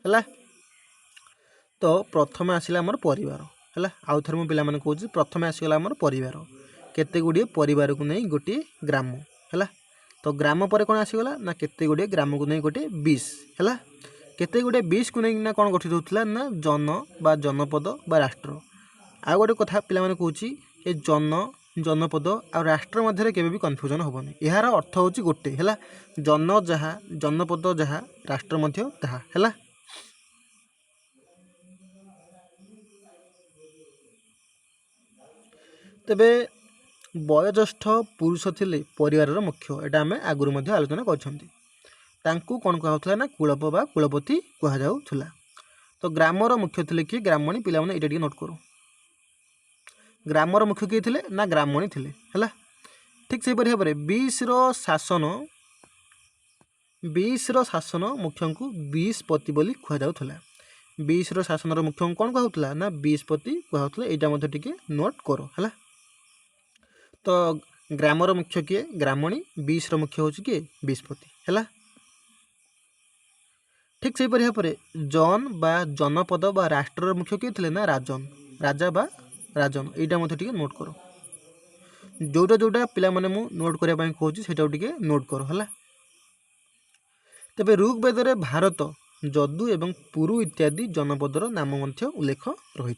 है। तो प्रथम आसला आमर परिवार है आउ थे मुझे पे कहूँ प्रथम आसीगला आमर परिवार केते गुड़िए परिवार को नहीं गोटे ग्राम है। तो ग्राम पर कौन आसीगला ना केते गुड़िए ग्राम को नहीं गोटे 20 है केते गुड़े 20 को नहीं कौन गठित होता ना जन बा जनपद बा राष्ट्र। आउ गोटे कथा पे कहूँ ये जन जनपद आ राष्ट्र मध्य केवे भी कन्फ्यूजन हेनी यार अर्थ हूँ गोटे है जन जहाँ जनपद जहाँ राष्ट्र मध्य ताहा है। तेबे वयोज्येष्ठ पुरुष थिले परिवार मुख्य एटा आम आगुरी आलोचना करछंती कौन कहला ना कुलप बा कुलपति कहुला। तो ग्रामर मुख्य थिले कि ग्रामणी पिला माने एटा नोट करो ग्रामर मुख्य किए थिले ना ग्रामणी थिले है। ठीक से भाव में 20 रो शासन मुख्य को 20 पति बोली कहुला 20 रो शासन मुख्य कौन कहला ना 20 पति कहला यहाँ टे नोट करो है। तो ग्रामर मुख्य किए ग्रामणी 20 रो मुख्य हूँ किए 20 पति है। ठीक से भाव में जन बा जनपद बा राष्ट्र मुख्य किए थे ना राजन राजा बा राजन यहाँ टे नोट करो जोटा जोटा पिला माने मु नोट करने कहूँ से नोट करो है। तेबे ऋग्वेद रे भारत जदु एवं पुरु इत्यादि जनपदर नाम उल्लेख रही।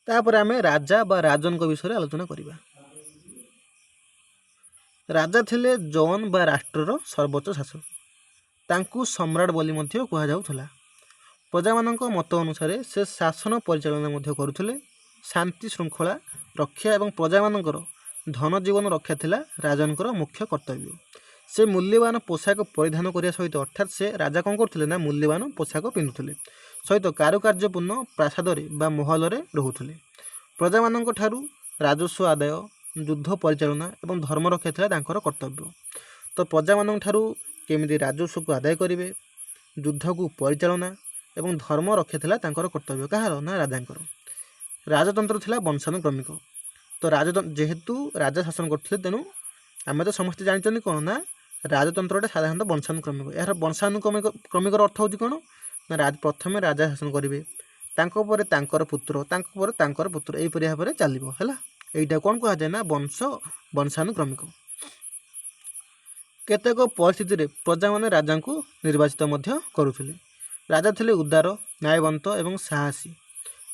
तापर आम राजा बा राजन विषय आलोचना करिबा। राजा थिले जन बा राष्ट्रर सर्वोच्च शासक तांकु सम्राट बोली कहुला। प्रजा मानक मत अनुसार से शासन परिचालना करुले शांति श्रृंखला रक्षा एवं प्रजा मानकर धन जीवन रक्षा थिला राजनकर मुख्य कर्तव्य। से मूल्यवान पोशाक परिधान करने सहित अर्थात से राजा कौन करते ना मूल्यवान पोशाक पिंधुले सहित कारुकार्यपूर्ण प्रासाद बा महल रोते। प्रजा मानक ठारू राजस्व आदाय युद्ध परिचालना एवं धर्म रक्षा थिला तांकर कर्तव्य। तो प्रजा मानक ठारू केमिति राजस्व को आदाय करेंगे युद्ध को परिचालना एवं धर्म रक्षा थिला तांकर कर्तव्य कहार ना राजांकर। राजतंत्र थिला वंशानुक्रमिक। तो जेहेतु राजा शासन करते तेणु आम तो समस्त जानते कौन ना राजतंत्र साधारणतः वंशानुक्रमिक। यार वंशानुक्रमिक अर्थ हूँ कौन ना प्रथम राजा शासन करेंगे तांकर पुत्र यहीपरि भाव में चलो है। यहीटा कौन कह जाए ना वंशानुक्रमिक। केतेक परिस्थिति रे प्रजा माने राजा को निर्वाचित करुले। राजा थिले उदार न्यायवंत एवं साहसी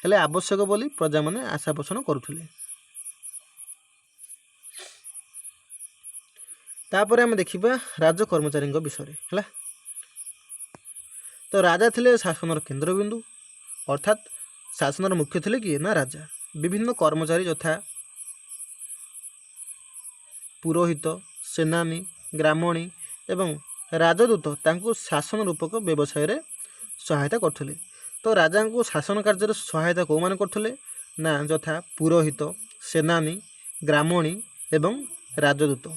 हेले आवश्यक बोली प्रजा माने आशा पोषण करुले। तापर आम देखिबा राज कर्मचारी विषय है। तो राजा थिले शासन केन्द्रबिंदु अर्थात शासन मुख्य थिले किए ना राजा। विभिन्न कर्मचारी यथा पुरोहित सेनानी ग्रामणी एवं राजदूत तांको शासन रूपक व्यवसाय रे सहायता करथले। तो राजा को शासन कार्य सहायता कौ मान करथले ना यथा पुरोहित सेनानी ग्रामणी एवं राजदूत।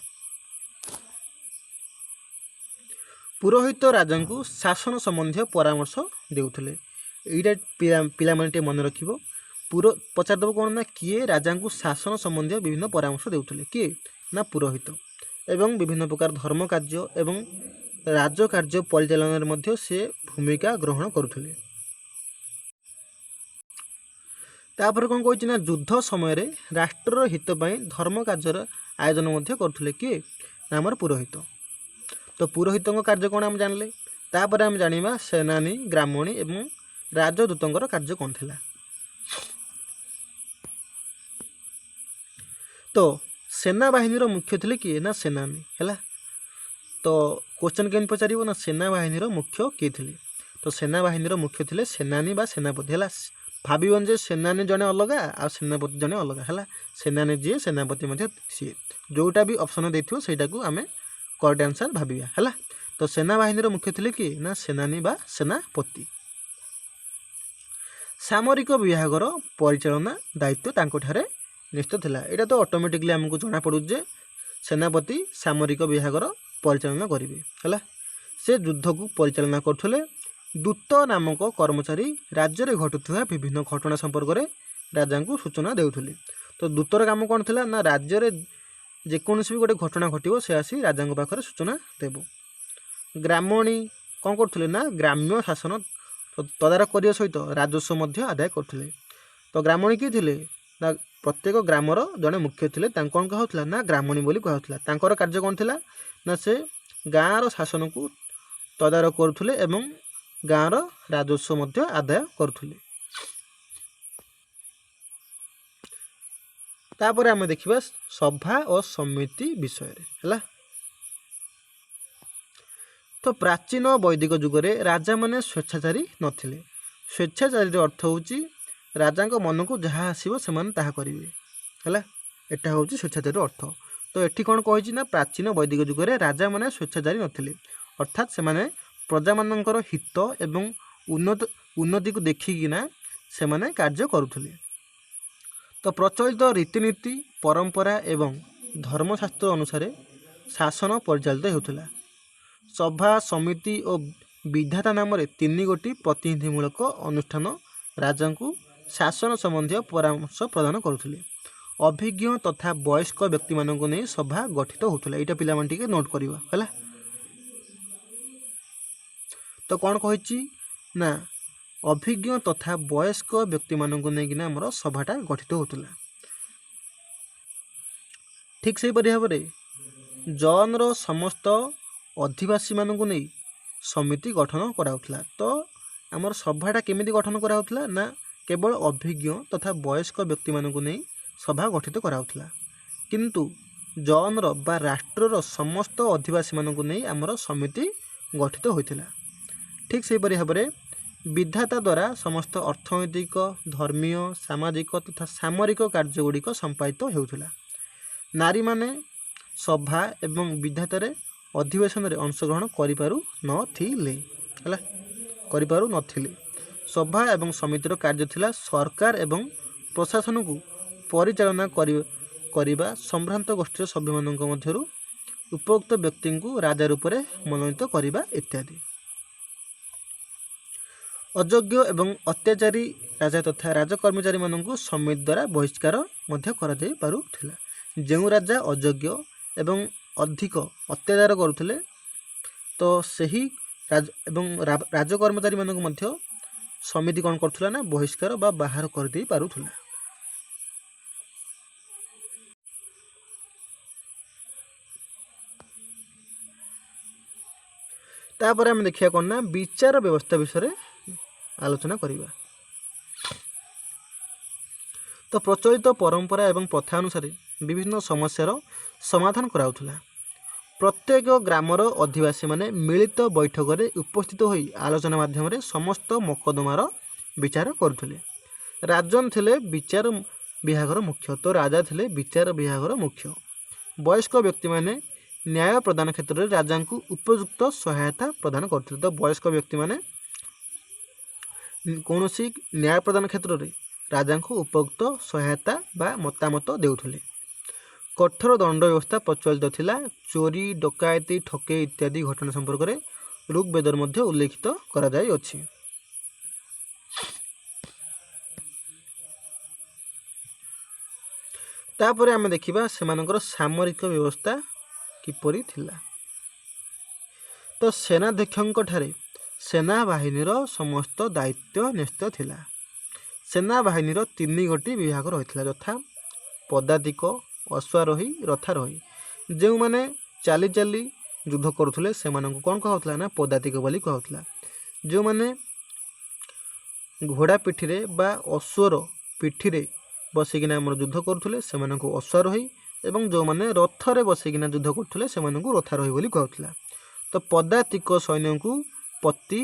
पुरोहित राजा को शासन संबंधी परामर्श देउथले। एटा पिला माने मन रखिबो पचारदेव कौन ना किए राजा को शासन संबंधी विभिन्न परामर्श देउथले किए ना पुरोहित एवं विभिन्न प्रकार धर्म कार्य एवं राज कार्य परिचालन मध्य से भूमिका ग्रहण करुथले। तापर कौन कही ना युद्ध समय राष्ट्र हित पाई धर्म कार्यर आयोजन करुथले किए ना आमर पुरोहित। तो पुरोहित कार्य कौन आम जानले तापर आम जानिबा सेनानी ग्रामणी एवं राजदूतर कार्य कौन थिला। तो सेना बाहिनी मुख्य थिले किए ना सेनानी है। तो क्वेश्चन केन पचार ना सेना बाहिनी मुख्य किए थिले। तो सेना बाहिनी मुख्य थिले सेनानी बा सेनापति है। भावन जे सेनानी जड़े अलग आ सेनापति जड़े अलग है। सेनानी जी सेनापति सी जोटा भी ऑप्शन देथिबो सेटा को आमे करेक्ट आंसर भाविया है। तो सेना बाहिनी मुख्य थिले कि ना सेनानी बा सेनापति। ସାମରିକ ବିଭାଗର ପରିଚାଳନା ଦାୟିତ୍ୱ ତାଙ୍କଠାରେ ନିଶ୍ଚିତ ଥିଲା। ଏଇଟା ତ ଅଟୋମେଟିକଲି ଆମକୁ ଜଣାପଡ଼ୁଛି ଯେ ସେନାପତି ସାମରିକ ବିଭାଗର ପରିଚାଳନା କରିବେ ହେଲା। ସେ ଯୁଦ୍ଧକୁ ପରିଚାଳନା କରୁଥିଲେ। ଦୂତ ନାମକ କର୍ମଚାରୀ ରାଜ୍ୟରେ ଘଟୁଥିବା ବିଭିନ୍ନ ଘଟଣା ସମ୍ପର୍କରେ ରାଜାଙ୍କୁ ସୂଚନା ଦେଉଥିଲେ। ତ ଦୂତର କାମ କ'ଣ ଥିଲା ନା ରାଜ୍ୟରେ ଯେକୌଣସି ବି ଗୋଟେ ଘଟଣା ଘଟିବ ସେ ଆସି ରାଜାଙ୍କ ପାଖରେ ସୂଚନା ଦେବ। ଗ୍ରାମଣୀ କ'ଣ କରୁଥିଲେ ନା ଗ୍ରାମ୍ୟ ଶାସନ ତଦାରଖ କରିବା ସହିତ ରାଜସ୍ୱ ମଧ୍ୟ ଆଦାୟ କରୁଥିଲେ। ତ ଗ୍ରାମଣୀ କିଏ ଥିଲେ ନା ପ୍ରତ୍ୟେକ ଗ୍ରାମର ଜଣେ ମୁଖ୍ୟ ଥିଲେ। ତାଙ୍କୁ କ'ଣ କୁହାହେଉଥିଲା ନା ଗ୍ରାମଣୀ ବୋଲି କୁହାହେଉଥିଲା। ତାଙ୍କର କାର୍ଯ୍ୟ କ'ଣ ଥିଲା ନା ସେ ଗାଁର ଶାସନକୁ ତଦାରଖ କରୁଥିଲେ ଏବଂ ଗାଁର ରାଜସ୍ୱ ମଧ୍ୟ ଆଦାୟ କରୁଥିଲେ। ତାପରେ ଆମେ ଦେଖିବା ସଭା ଓ ସମିତି ବିଷୟରେ ହେଲା। ତ ପ୍ରାଚୀନ ବୈଦିକ ଯୁଗରେ ରାଜାମାନେ ସ୍ୱେଚ୍ଛାଚାରୀ ନଥିଲେ। ସ୍ୱେଚ୍ଛାଚାରୀର ଅର୍ଥ ହେଉଛି ରାଜାଙ୍କ ମନକୁ ଯାହା ଆସିବ ସେମାନେ ତାହା କରିବେ ହେଲା। ଏଟା ହେଉଛି ସ୍ୱେଚ୍ଛାଚାରୀର ଅର୍ଥ। ତ ଏଠି କ'ଣ କହିଛି ନା ପ୍ରାଚୀନ ବୈଦିକ ଯୁଗରେ ରାଜାମାନେ ସ୍ୱେଚ୍ଛାଚାରୀ ନଥିଲେ, ଅର୍ଥାତ୍ ସେମାନେ ପ୍ରଜାମାନଙ୍କର ହିତ ଏବଂ ଉନ୍ନତିକୁ ଦେଖିକିନା ସେମାନେ କାର୍ଯ୍ୟ କରୁଥିଲେ। ତ ପ୍ରଚଳିତ ରୀତିନୀତି ପରମ୍ପରା ଏବଂ ଧର୍ମଶାସ୍ତ୍ର ଅନୁସାରେ ଶାସନ ପରିଚାଳିତ ହେଉଥିଲା। ସଭା ସମିତି ଓ ବିଧାତା ନାମରେ 3 ଗୋଟି ପ୍ରତିନିଧିମୂଳକ ଅନୁଷ୍ଠାନ ରାଜାଙ୍କୁ ଶାସନ ସମ୍ବନ୍ଧୀୟ ପରାମର୍ଶ ପ୍ରଦାନ କରୁଥିଲେ। ଅଭିଜ୍ଞ ତଥା ବୟସ୍କ ବ୍ୟକ୍ତିମାନଙ୍କୁ ନେଇ ସଭା ଗଠିତ ହେଉଥିଲା। ଏଇଟା ପିଲାମାନେ ଟିକେ ନୋଟ୍ କରିବା ହେଲା। ତ କ'ଣ କହିଛି ନା ଅଭିଜ୍ଞ ତଥା ବୟସ୍କ ବ୍ୟକ୍ତିମାନଙ୍କୁ ନେଇକିନା ଆମର ସଭାଟା ଗଠିତ ହେଉଥିଲା। ଠିକ୍ ସେହିପରି ଭାବରେ ଜନ୍ର ସମସ୍ତ ଅଧିବାସୀମାନଙ୍କୁ ନେଇ ସମିତି ଗଠନ କରାଉଥିଲା। ତ ଆମର ସଭାଟା କେମିତି ଗଠନ କରାଉଥିଲା ନା କେବଳ ଅଭିଜ୍ଞ ତଥା ବୟସ୍କ ବ୍ୟକ୍ତିମାନଙ୍କୁ ନେଇ ସଭା ଗଠିତ କରାଉଥିଲା। କିନ୍ତୁ ଜନ୍ର ବା ରାଷ୍ଟ୍ରର ସମସ୍ତ ଅଧିବାସୀମାନଙ୍କୁ ନେଇ ଆମର ସମିତି ଗଠିତ ହୋଇଥିଲା। ଠିକ୍ ସେହିପରି ଭାବରେ ବିଧାତା ଦ୍ୱାରା ସମସ୍ତ ଅର୍ଥନୈତିକ ଧର୍ମୀୟ ସାମାଜିକ ତଥା ସାମରିକ କାର୍ଯ୍ୟଗୁଡ଼ିକ ସମ୍ପାଦିତ ହେଉଥିଲା। ନାରୀମାନେ ସଭା ଏବଂ ବିଧାତାରେ ଅଧିବେଶନରେ ଅଂଶଗ୍ରହଣ କରିପାରୁନଥିଲେ ହେଲା, କରିପାରୁନଥିଲେ। ସଭା ଏବଂ ସମିତିର କାର୍ଯ୍ୟ ଥିଲା ସରକାର ଏବଂ ପ୍ରଶାସନକୁ ପରିଚାଳନା କରିବା ସମ୍ଭ୍ରାନ୍ତ ଗୋଷ୍ଠୀର ସଭ୍ୟମାନଙ୍କ ମଧ୍ୟରୁ ଉପରୋକ୍ତ ବ୍ୟକ୍ତିଙ୍କୁ ରାଜା ରୂପରେ ମନୋନୀତ କରିବା ଇତ୍ୟାଦି। ଅଯୋଗ୍ୟ ଏବଂ ଅତ୍ୟାଚାରୀ ରାଜା ତଥା ରାଜକର୍ମଚାରୀମାନଙ୍କୁ ସମିତି ଦ୍ୱାରା ବହିଷ୍କାର ମଧ୍ୟ କରାଯାଇପାରୁଥିଲା। ଯେଉଁ ରାଜା ଅଯୋଗ୍ୟ ଏବଂ ଅଧିକ ଅତ୍ୟାଚାର କରୁଥିଲେ ତ ସେହି ରାଜକର୍ମଚାରୀମାନଙ୍କୁ ମଧ୍ୟ ସମିତି କ'ଣ କରୁଥିଲା ନା ବହିଷ୍କାର ବା ବାହାର କରିଦେଇ ପାରୁଥିଲା। ତାପରେ ଆମେ ଦେଖିବା କ'ଣ ନା ବିଚାର ବ୍ୟବସ୍ଥା ବିଷୟରେ ଆଲୋଚନା କରିବା। ତ ପ୍ରଚଳିତ ପରମ୍ପରା ଏବଂ ପ୍ରଥା ଅନୁସାରେ ବିଭିନ୍ନ ସମସ୍ୟାର ସମାଧାନ କରାଉଥିଲା। ପ୍ରତ୍ୟେକ ଗ୍ରାମର ଅଧିବାସୀମାନେ ମିଳିତ ବୈଠକରେ ଉପସ୍ଥିତ ହୋଇ ଆଲୋଚନା ମାଧ୍ୟମରେ ସମସ୍ତ ମକଦ୍ଦମାର ବିଚାର କରୁଥିଲେ। ରାଜନ ଥିଲେ ବିଚାର ବିଭାଗର ମୁଖ୍ୟ, ତ ରାଜା ଥିଲେ ବିଚାର ବିଭାଗର ମୁଖ୍ୟ। ବୟସ୍କ ବ୍ୟକ୍ତିମାନେ ନ୍ୟାୟ ପ୍ରଦାନ କ୍ଷେତ୍ରରେ ରାଜାଙ୍କୁ ଉପଯୁକ୍ତ ସହାୟତା ପ୍ରଦାନ କରୁଥିଲେ। ତ ବୟସ୍କ ବ୍ୟକ୍ତିମାନେ କୌଣସି ନ୍ୟାୟ ପ୍ରଦାନ କ୍ଷେତ୍ରରେ ରାଜାଙ୍କୁ ଉପଯୁକ୍ତ ସହାୟତା ବା ମତାମତ ଦେଉଥିଲେ। କଠୋର ଦଣ୍ଡ ବ୍ୟବସ୍ଥା ପ୍ରଚଳିତ ଥିଲା। ଚୋରି ଡକାୟତି ଠକେଇ ଇତ୍ୟାଦି ଘଟଣା ସମ୍ପର୍କରେ ଋଗ୍ବେଦରେ ମଧ୍ୟ ଉଲ୍ଲେଖିତ କରାଯାଇଅଛି। ତାପରେ ଆମେ ଦେଖିବା ସେମାନଙ୍କର ସାମରିକ ବ୍ୟବସ୍ଥା କିପରି ଥିଲା। ତ ସେନାଧ୍ୟକ୍ଷଙ୍କଠାରେ ସେନାବାହିନୀର ସମସ୍ତ ଦାୟିତ୍ୱ ନ୍ୟସ୍ତ ଥିଲା। ସେନାବାହିନୀର 3 ଗୋଟି ବିଭାଗ ରହିଥିଲା, ଯଥା ପଦାତିକ, ଅଶ୍ୱାରୋହୀ, ରଥାରୋହୀ। ଯେଉଁମାନେ ଚାଲି ଚାଲି ଯୁଦ୍ଧ କରୁଥିଲେ ସେମାନଙ୍କୁ କ'ଣ କୁହାଯାଉଥିଲା ନା ପଦାତିକ ବୋଲି କୁହାଯାଉଥିଲା। ଯେଉଁମାନେ ଘୋଡ଼ା ପିଠିରେ ବା ଅଶ୍ୱର ପିଠିରେ ବସିକିନା ଆମର ଯୁଦ୍ଧ କରୁଥିଲେ ସେମାନଙ୍କୁ ଅଶ୍ୱାରୋହୀ ଏବଂ ଯେଉଁମାନେ ରଥରେ ବସିକିନା ଯୁଦ୍ଧ କରୁଥିଲେ ସେମାନଙ୍କୁ ରଥାରୋହୀ ବୋଲି କୁହାଯାଉଥିଲା। ତ ପଦାତିକ ସୈନ୍ୟଙ୍କୁ ପତି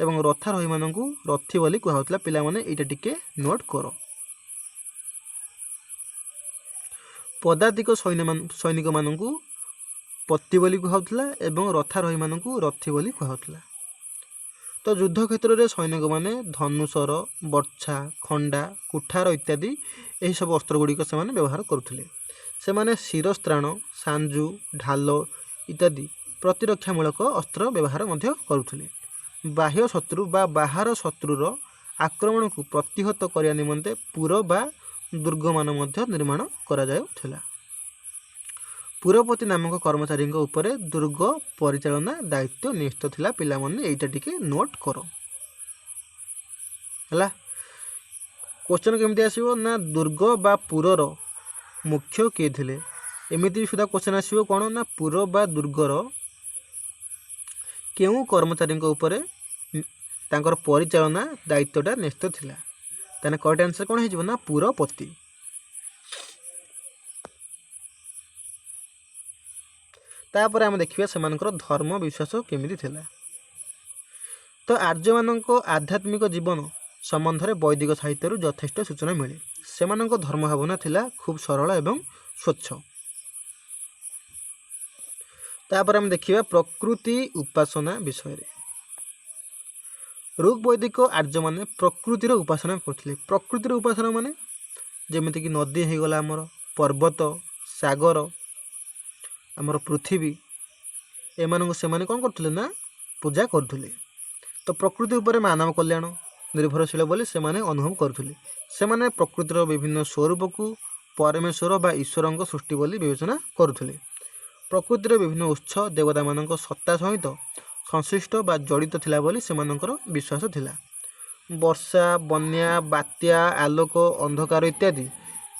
ଏବଂ ରଥାରୋହୀମାନଙ୍କୁ ରଥୀ ବୋଲି କୁହାଯାଉଥିଲା। ପିଲାମାନେ ଏଇଟା ଟିକେ ନୋଟ୍ କର। ପଦାତିକ ସୈନିକମାନଙ୍କୁ ପତି ବୋଲି କୁହାଯାଉଥିଲା ଏବଂ ରଥାରୋହୀମାନଙ୍କୁ ରଥୀ ବୋଲି କୁହାଯାଉଥିଲା। ତ ଯୁଦ୍ଧ କ୍ଷେତ୍ରରେ ସୈନିକମାନେ ଧନୁଶର, ବର୍ଚ୍ଛା, ଖଣ୍ଡା, କୁଠାର ଇତ୍ୟାଦି ଏହିସବୁ ଅସ୍ତ୍ରଗୁଡ଼ିକ ସେମାନେ ବ୍ୟବହାର କରୁଥିଲେ। ସେମାନେ ଶିରସ୍ତ୍ରାଣ, ସାଞ୍ଜୁ, ଢାଲ ଇତ୍ୟାଦି ପ୍ରତିରକ୍ଷାମୂଳକ ଅସ୍ତ୍ର ବ୍ୟବହାର ମଧ୍ୟ କରୁଥିଲେ। ବାହ୍ୟ ଶତ୍ରୁ ବା ବାହାର ଶତ୍ରୁର ଆକ୍ରମଣକୁ ପ୍ରତିହତ କରିବା ନିମନ୍ତେ ପୁର ବା ଦୁର୍ଗମାନ ମଧ୍ୟ ନିର୍ମାଣ କରାଯାଉଥିଲା। ପୁରପତି ନାମକ କର୍ମଚାରୀଙ୍କ ଉପରେ ଦୁର୍ଗ ପରିଚାଳନା ଦାୟିତ୍ୱ ନ୍ୟସ୍ତ ଥିଲା। ପିଲାମାନେ ଏଇଟା ଟିକେ ନୋଟ୍ କର ହେଲା। କ୍ୱେଶ୍ଚନ୍ କେମିତି ଆସିବ ନା ଦୁର୍ଗ ବା ପୁରର ମୁଖ୍ୟ କିଏ ଥିଲେ? ଏମିତି ସୁଦ୍ଧା କ୍ୱେଶ୍ଚନ୍ ଆସିବ କ'ଣ ନା ପୁର ବା ଦୁର୍ଗର କେଉଁ କର୍ମଚାରୀଙ୍କ ଉପରେ ତାଙ୍କର ପରିଚାଳନା ଦାୟିତ୍ୱଟା ନ୍ୟସ୍ତ ଥିଲା? ତାହେଲେ କରେକ୍ଟ ଆନ୍ସର୍ କ'ଣ ହେଇଯିବ ନା ପୁରପତି। ତାପରେ ଆମେ ଦେଖିବା ସେମାନଙ୍କର ଧର୍ମ ବିଶ୍ୱାସ କେମିତି ଥିଲା। ତ ଆର୍ଯ୍ୟମାନଙ୍କ ଆଧ୍ୟାତ୍ମିକ ଜୀବନ ସମ୍ବନ୍ଧରେ ବୈଦିକ ସାହିତ୍ୟରୁ ଯଥେଷ୍ଟ ସୂଚନା ମିଳେ। ସେମାନଙ୍କ ଧର୍ମ ଭାବନା ଥିଲା ଖୁବ୍ ସରଳ ଏବଂ ସ୍ୱଚ୍ଛ। ତାପରେ ଆମେ ଦେଖିବା ପ୍ରକୃତି ଉପାସନା ବିଷୟରେ। ଋକ୍ ବୈଦିକ ଆର୍ଯ୍ୟମାନେ ପ୍ରକୃତିର ଉପାସନା କରୁଥିଲେ। ପ୍ରକୃତିର ଉପାସନା ମାନେ ଯେମିତିକି ନଦୀ ହେଇଗଲା, ଆମର ପର୍ବତ, ସାଗର, ଆମର ପୃଥିବୀ, ଏମାନଙ୍କୁ ସେମାନେ କ'ଣ କରୁଥିଲେ ନା ପୂଜା କରୁଥିଲେ। ତ ପ୍ରକୃତି ଉପରେ ମାନବ କଲ୍ୟାଣ ନିର୍ଭରଶୀଳ ବୋଲି ସେମାନେ ଅନୁଭବ କରୁଥିଲେ। ସେମାନେ ପ୍ରକୃତିର ବିଭିନ୍ନ ସ୍ୱରୂପକୁ ପରମେଶ୍ୱର ବା ଈଶ୍ୱରଙ୍କ ସୃଷ୍ଟି ବୋଲି ବିବେଚନା କରୁଥିଲେ। ପ୍ରକୃତିର ବିଭିନ୍ନ ଉତ୍ସ ଦେବତାମାନଙ୍କ ସତ୍ତା ସହିତ ସଂଶ୍ଳିଷ୍ଟ ବା ଜଡ଼ିତ ଥିଲା ବୋଲି ସେମାନଙ୍କର ବିଶ୍ୱାସ ଥିଲା। ବର୍ଷା, ବନ୍ୟା, ବାତ୍ୟା, ଆଲୋକ, ଅନ୍ଧକାର ଇତ୍ୟାଦି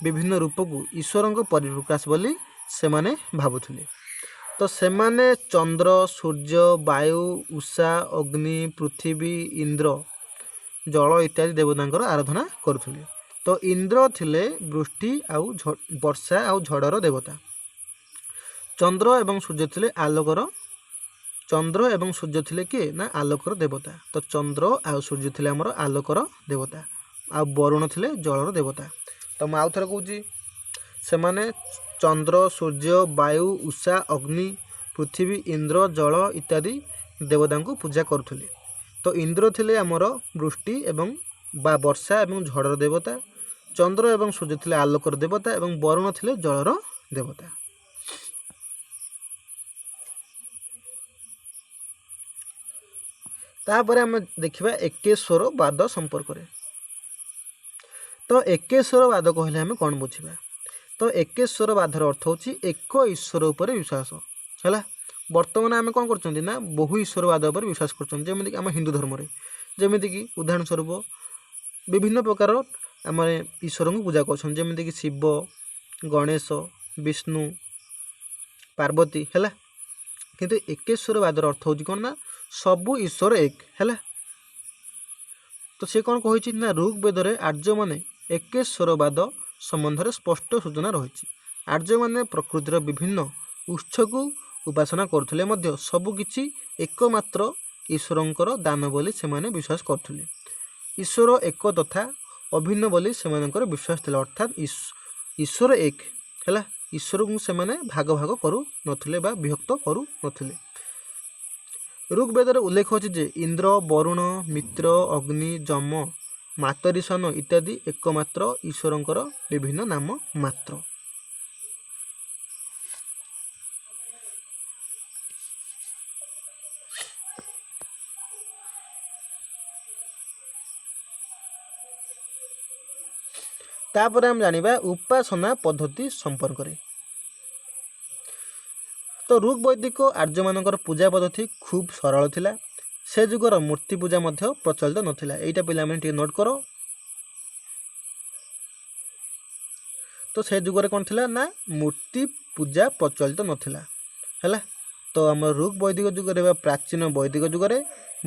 ବିଭିନ୍ନ ରୂପକୁ ଈଶ୍ୱରଙ୍କ ପରିପ୍ରକାଶ ବୋଲି ସେମାନେ ଭାବୁଥିଲେ। ତ ସେମାନେ ଚନ୍ଦ୍ର, ସୂର୍ଯ୍ୟ, ବାୟୁ, ଉଷା, ଅଗ୍ନି, ପୃଥିବୀ, ଇନ୍ଦ୍ର, ଜଳ ଇତ୍ୟାଦି ଦେବତାଙ୍କର ଆରାଧନା କରୁଥିଲେ। ତ ଇନ୍ଦ୍ର ଥିଲେ ବୃଷ୍ଟି ଆଉ ବର୍ଷା ଆଉ ଝଡ଼ର ଦେବତା। ଚନ୍ଦ୍ର ଏବଂ ସୂର୍ଯ୍ୟ ଥିଲେ ଆଲୋକର। ଚନ୍ଦ୍ର ଏବଂ ସୂର୍ଯ୍ୟ ଥିଲେ କିଏ ନା ଆଲୋକର ଦେବତା। ତ ଚନ୍ଦ୍ର ଆଉ ସୂର୍ଯ୍ୟ ଥିଲେ ଆମର ଆଲୋକର ଦେବତା। ଆଉ ବରୁଣ ଥିଲେ ଜଳର ଦେବତା। ତ ମୁଁ ଆଉ ଥରେ କହୁଛି, ସେମାନେ ଚନ୍ଦ୍ର, ସୂର୍ଯ୍ୟ, ବାୟୁ, ଉଷା, ଅଗ୍ନି, ପୃଥିବୀ, ଇନ୍ଦ୍ର, ଜଳ ଇତ୍ୟାଦି ଦେବତାଙ୍କୁ ପୂଜା କରୁଥିଲେ। ତ ଇନ୍ଦ୍ର ଥିଲେ ଆମର ବୃଷ୍ଟି ଏବଂ ବା ବର୍ଷା ଏବଂ ଝଡ଼ର ଦେବତା। ଚନ୍ଦ୍ର ଏବଂ ସୂର୍ଯ୍ୟ ଥିଲେ ଆଲୋକର ଦେବତା ଏବଂ ବରୁଣ ଥିଲେ ଜଳର ଦେବତା। ତାପରେ ଆମେ ଦେଖିବା ଏକେଶ୍ୱରବାଦ ସମ୍ପର୍କରେ। ତ ଏକେଶ୍ୱରବାଦ କହିଲେ ଆମେ କ'ଣ ବୁଝିବା? ତ ଏକେଶ୍ୱରବାଦର ଅର୍ଥ ହେଉଛି ଏକ ଈଶ୍ୱର ଉପରେ ବିଶ୍ୱାସ ହେଲା। ବର୍ତ୍ତମାନ ଆମେ କ'ଣ କରୁଛନ୍ତି ନା ବହୁ ଈଶ୍ୱରବାଦ ଉପରେ ବିଶ୍ୱାସ କରୁଛନ୍ତି। ଯେମିତିକି ଆମ ହିନ୍ଦୁ ଧର୍ମରେ ଯେମିତିକି ଉଦାହରଣ ସ୍ୱରୂପ ବିଭିନ୍ନ ପ୍ରକାର ଆମେ ଈଶ୍ୱରଙ୍କୁ ପୂଜା କରୁଛନ୍ତି। ଯେମିତିକି ଶିବ, ଗଣେଶ, ବିଷ୍ଣୁ, ପାର୍ବତୀ ହେଲା। କିନ୍ତୁ ଏକେଶ୍ୱରବାଦର ଅର୍ଥ ହେଉଛି କ'ଣ ନା ସବୁ ଈଶ୍ୱର ଏକ ହେଲା। ତ ସେ କ'ଣ କହିଛି ନା ଋକ୍ ବେଦରେ ଆର୍ଯ୍ୟମାନେ ଏକେଶ୍ୱରବାଦ ସମ୍ବନ୍ଧରେ ସ୍ପଷ୍ଟ ସୂଚନା ରହିଛି। ଆର୍ଯ୍ୟମାନେ ପ୍ରକୃତିର ବିଭିନ୍ନ ଉତ୍ସକୁ ଉପାସନା କରୁଥିଲେ ମଧ୍ୟ ସବୁକିଛି ଏକମାତ୍ର ଈଶ୍ୱରଙ୍କର ଦାନ ବୋଲି ସେମାନେ ବିଶ୍ୱାସ କରୁଥିଲେ। ଈଶ୍ୱର ଏକ ତଥା ଅଭିନ୍ନ ବୋଲି ସେମାନଙ୍କର ବିଶ୍ୱାସ ଥିଲା। ଅର୍ଥାତ୍ ଈଶ୍ୱର ଏକ ହେଲା। ଈଶ୍ୱରଙ୍କୁ ସେମାନେ ଭାଗ ଭାଗ କରୁନଥିଲେ ବା ବିଭକ୍ତ କରୁନଥିଲେ। ଋକ୍ ବେଦରେ ଉଲ୍ଲେଖ ଅଛି ଯେ ଇନ୍ଦ୍ର, ବରୁଣ, ମିତ୍ର, ଅଗ୍ନି, ଯମ, ମାତରିଶ୍ୱନ ଇତ୍ୟାଦି ଏକମାତ୍ର ଈଶ୍ୱରଙ୍କର ବିଭିନ୍ନ ନାମ ମାତ୍ର। ତାପରେ ଆମେ ଜାଣିବା ଉପାସନା ପଦ୍ଧତି ସମ୍ପର୍କରେ। ତ ଋକ୍ ବୈଦିକ ଆର୍ଯ୍ୟମାନଙ୍କର ପୂଜା ପଦ୍ଧତି ଖୁବ୍ ସରଳ ଥିଲା। ସେ ଯୁଗର ମୂର୍ତ୍ତି ପୂଜା ମଧ୍ୟ ପ୍ରଚଳିତ ନଥିଲା। ଏଇଟା ପିଲାମାନେ ଟିକେ ନୋଟ୍ କର। ତ ସେ ଯୁଗରେ କ'ଣ ଥିଲା ନା ମୂର୍ତ୍ତି ପୂଜା ପ୍ରଚଳିତ ନଥିଲା ହେଲା। ତ ଆମର ଋକ୍ ବୈଦିକ ଯୁଗରେ ବା ପ୍ରାଚୀନ ବୈଦିକ ଯୁଗରେ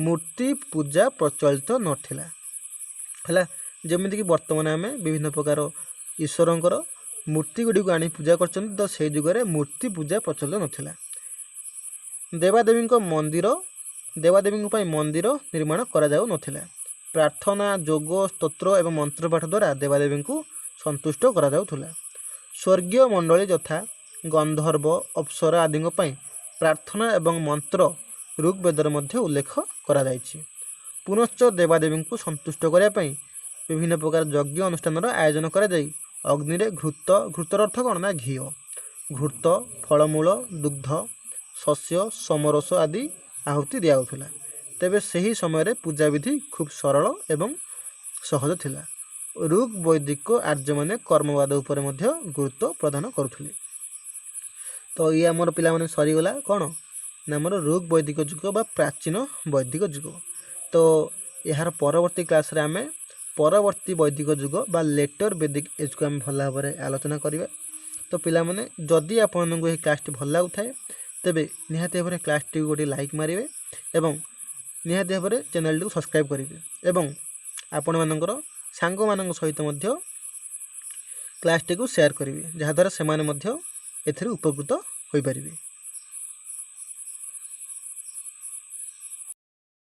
ମୂର୍ତ୍ତି ପୂଜା ପ୍ରଚଳିତ ନଥିଲା ହେଲା। ଯେମିତିକି ବର୍ତ୍ତମାନ ଆମେ ବିଭିନ୍ନ ପ୍ରକାର ଈଶ୍ୱରଙ୍କର ମୂର୍ତ୍ତି ଗୁଡ଼ିକୁ ଆଣି ପୂଜା କରୁଛନ୍ତି। ତ ସେଇ ଯୁଗରେ ମୂର୍ତ୍ତି ପୂଜା ପ୍ରଚଳିତ ନଥିଲା। ଦେବାଦେବୀଙ୍କ ପାଇଁ ମନ୍ଦିର ନିର୍ମାଣ କରାଯାଉନଥିଲା। ପ୍ରାର୍ଥନା, ଯୋଗ, ସ୍ତୋତ୍ର ଏବଂ ମନ୍ତ୍ରପାଠ ଦ୍ୱାରା ଦେବାଦେବୀଙ୍କୁ ସନ୍ତୁଷ୍ଟ କରାଯାଉଥିଲା। ସ୍ୱର୍ଗୀୟ ମଣ୍ଡଳୀ ଯଥା ଗନ୍ଧର୍ବ, ଅପ୍ସରା ଆଦିଙ୍କ ପାଇଁ ପ୍ରାର୍ଥନା ଏବଂ ମନ୍ତ୍ର ଋକ୍ ବେଦରେ ମଧ୍ୟ ଉଲ୍ଲେଖ କରାଯାଇଛି। ପୁନଶ୍ଚ ଦେବାଦେବୀଙ୍କୁ ସନ୍ତୁଷ୍ଟ କରିବା ପାଇଁ ବିଭିନ୍ନ ପ୍ରକାର ଯଜ୍ଞ ଅନୁଷ୍ଠାନର ଆୟୋଜନ କରାଯାଇ ଅଗ୍ନିରେ ଘୃତର ଅର୍ଥ କ'ଣ ନା ଘିଅ, ଘୃତ, ଫଳମୂଳ, ଦୁଗ୍ଧ, ଶସ୍ୟ, ସମରସ ଆଦି ଆହୁତି ଦିଆଯାଉଥିଲା। ତେବେ ସେହି ସମୟରେ ପୂଜାବିଧି ଖୁବ୍ ସରଳ ଏବଂ ସହଜ ଥିଲା। ଋକ୍ ବୈଦିକ ଆର୍ଯ୍ୟମାନେ କର୍ମବାଦ ଉପରେ ମଧ୍ୟ ଗୁରୁତ୍ୱ ପ୍ରଦାନ କରୁଥିଲେ। ତ ଇଏ ଆମର ପିଲାମାନେ ସରିଗଲା କ'ଣ ନା ଆମର ଋକ୍ ବୈଦିକ ଯୁଗ ବା ପ୍ରାଚୀନ ବୈଦିକ ଯୁଗ। ତ ଏହାର ପରବର୍ତ୍ତୀ କ୍ଲାସ୍ରେ ଆମେ ପରବର୍ତ୍ତୀ ବୈଦିକ ଯୁଗ ବା ଲେଟର ବେଦିକ ଏଜ୍କୁ ଆମେ ଭଲ ଭାବରେ ଆଲୋଚନା କରିବା। ତ ପିଲାମାନେ ଯଦି ଆପଣଙ୍କୁ ଏହି କ୍ଲାସ୍ଟି ଭଲ ଲାଗୁଥାଏ ତେବେ ନିହାତି ଭାବରେ କ୍ଲାସ୍ଟିକୁ ଗୋଟିଏ ଲାଇକ୍ ମାରିବେ ଏବଂ ନିହାତି ଭାବରେ ଚ୍ୟାନେଲଟିକୁ ସବସ୍କ୍ରାଇବ୍ କରିବେ ଏବଂ ଆପଣମାନଙ୍କର ସାଙ୍ଗମାନଙ୍କ ସହିତ ମଧ୍ୟ କ୍ଲାସ୍ଟିକୁ ସେୟାର କରିବେ, ଯାହାଦ୍ୱାରା ସେମାନେ ମଧ୍ୟ ଏଥିରେ ଉପକୃତ ହୋଇପାରିବେ।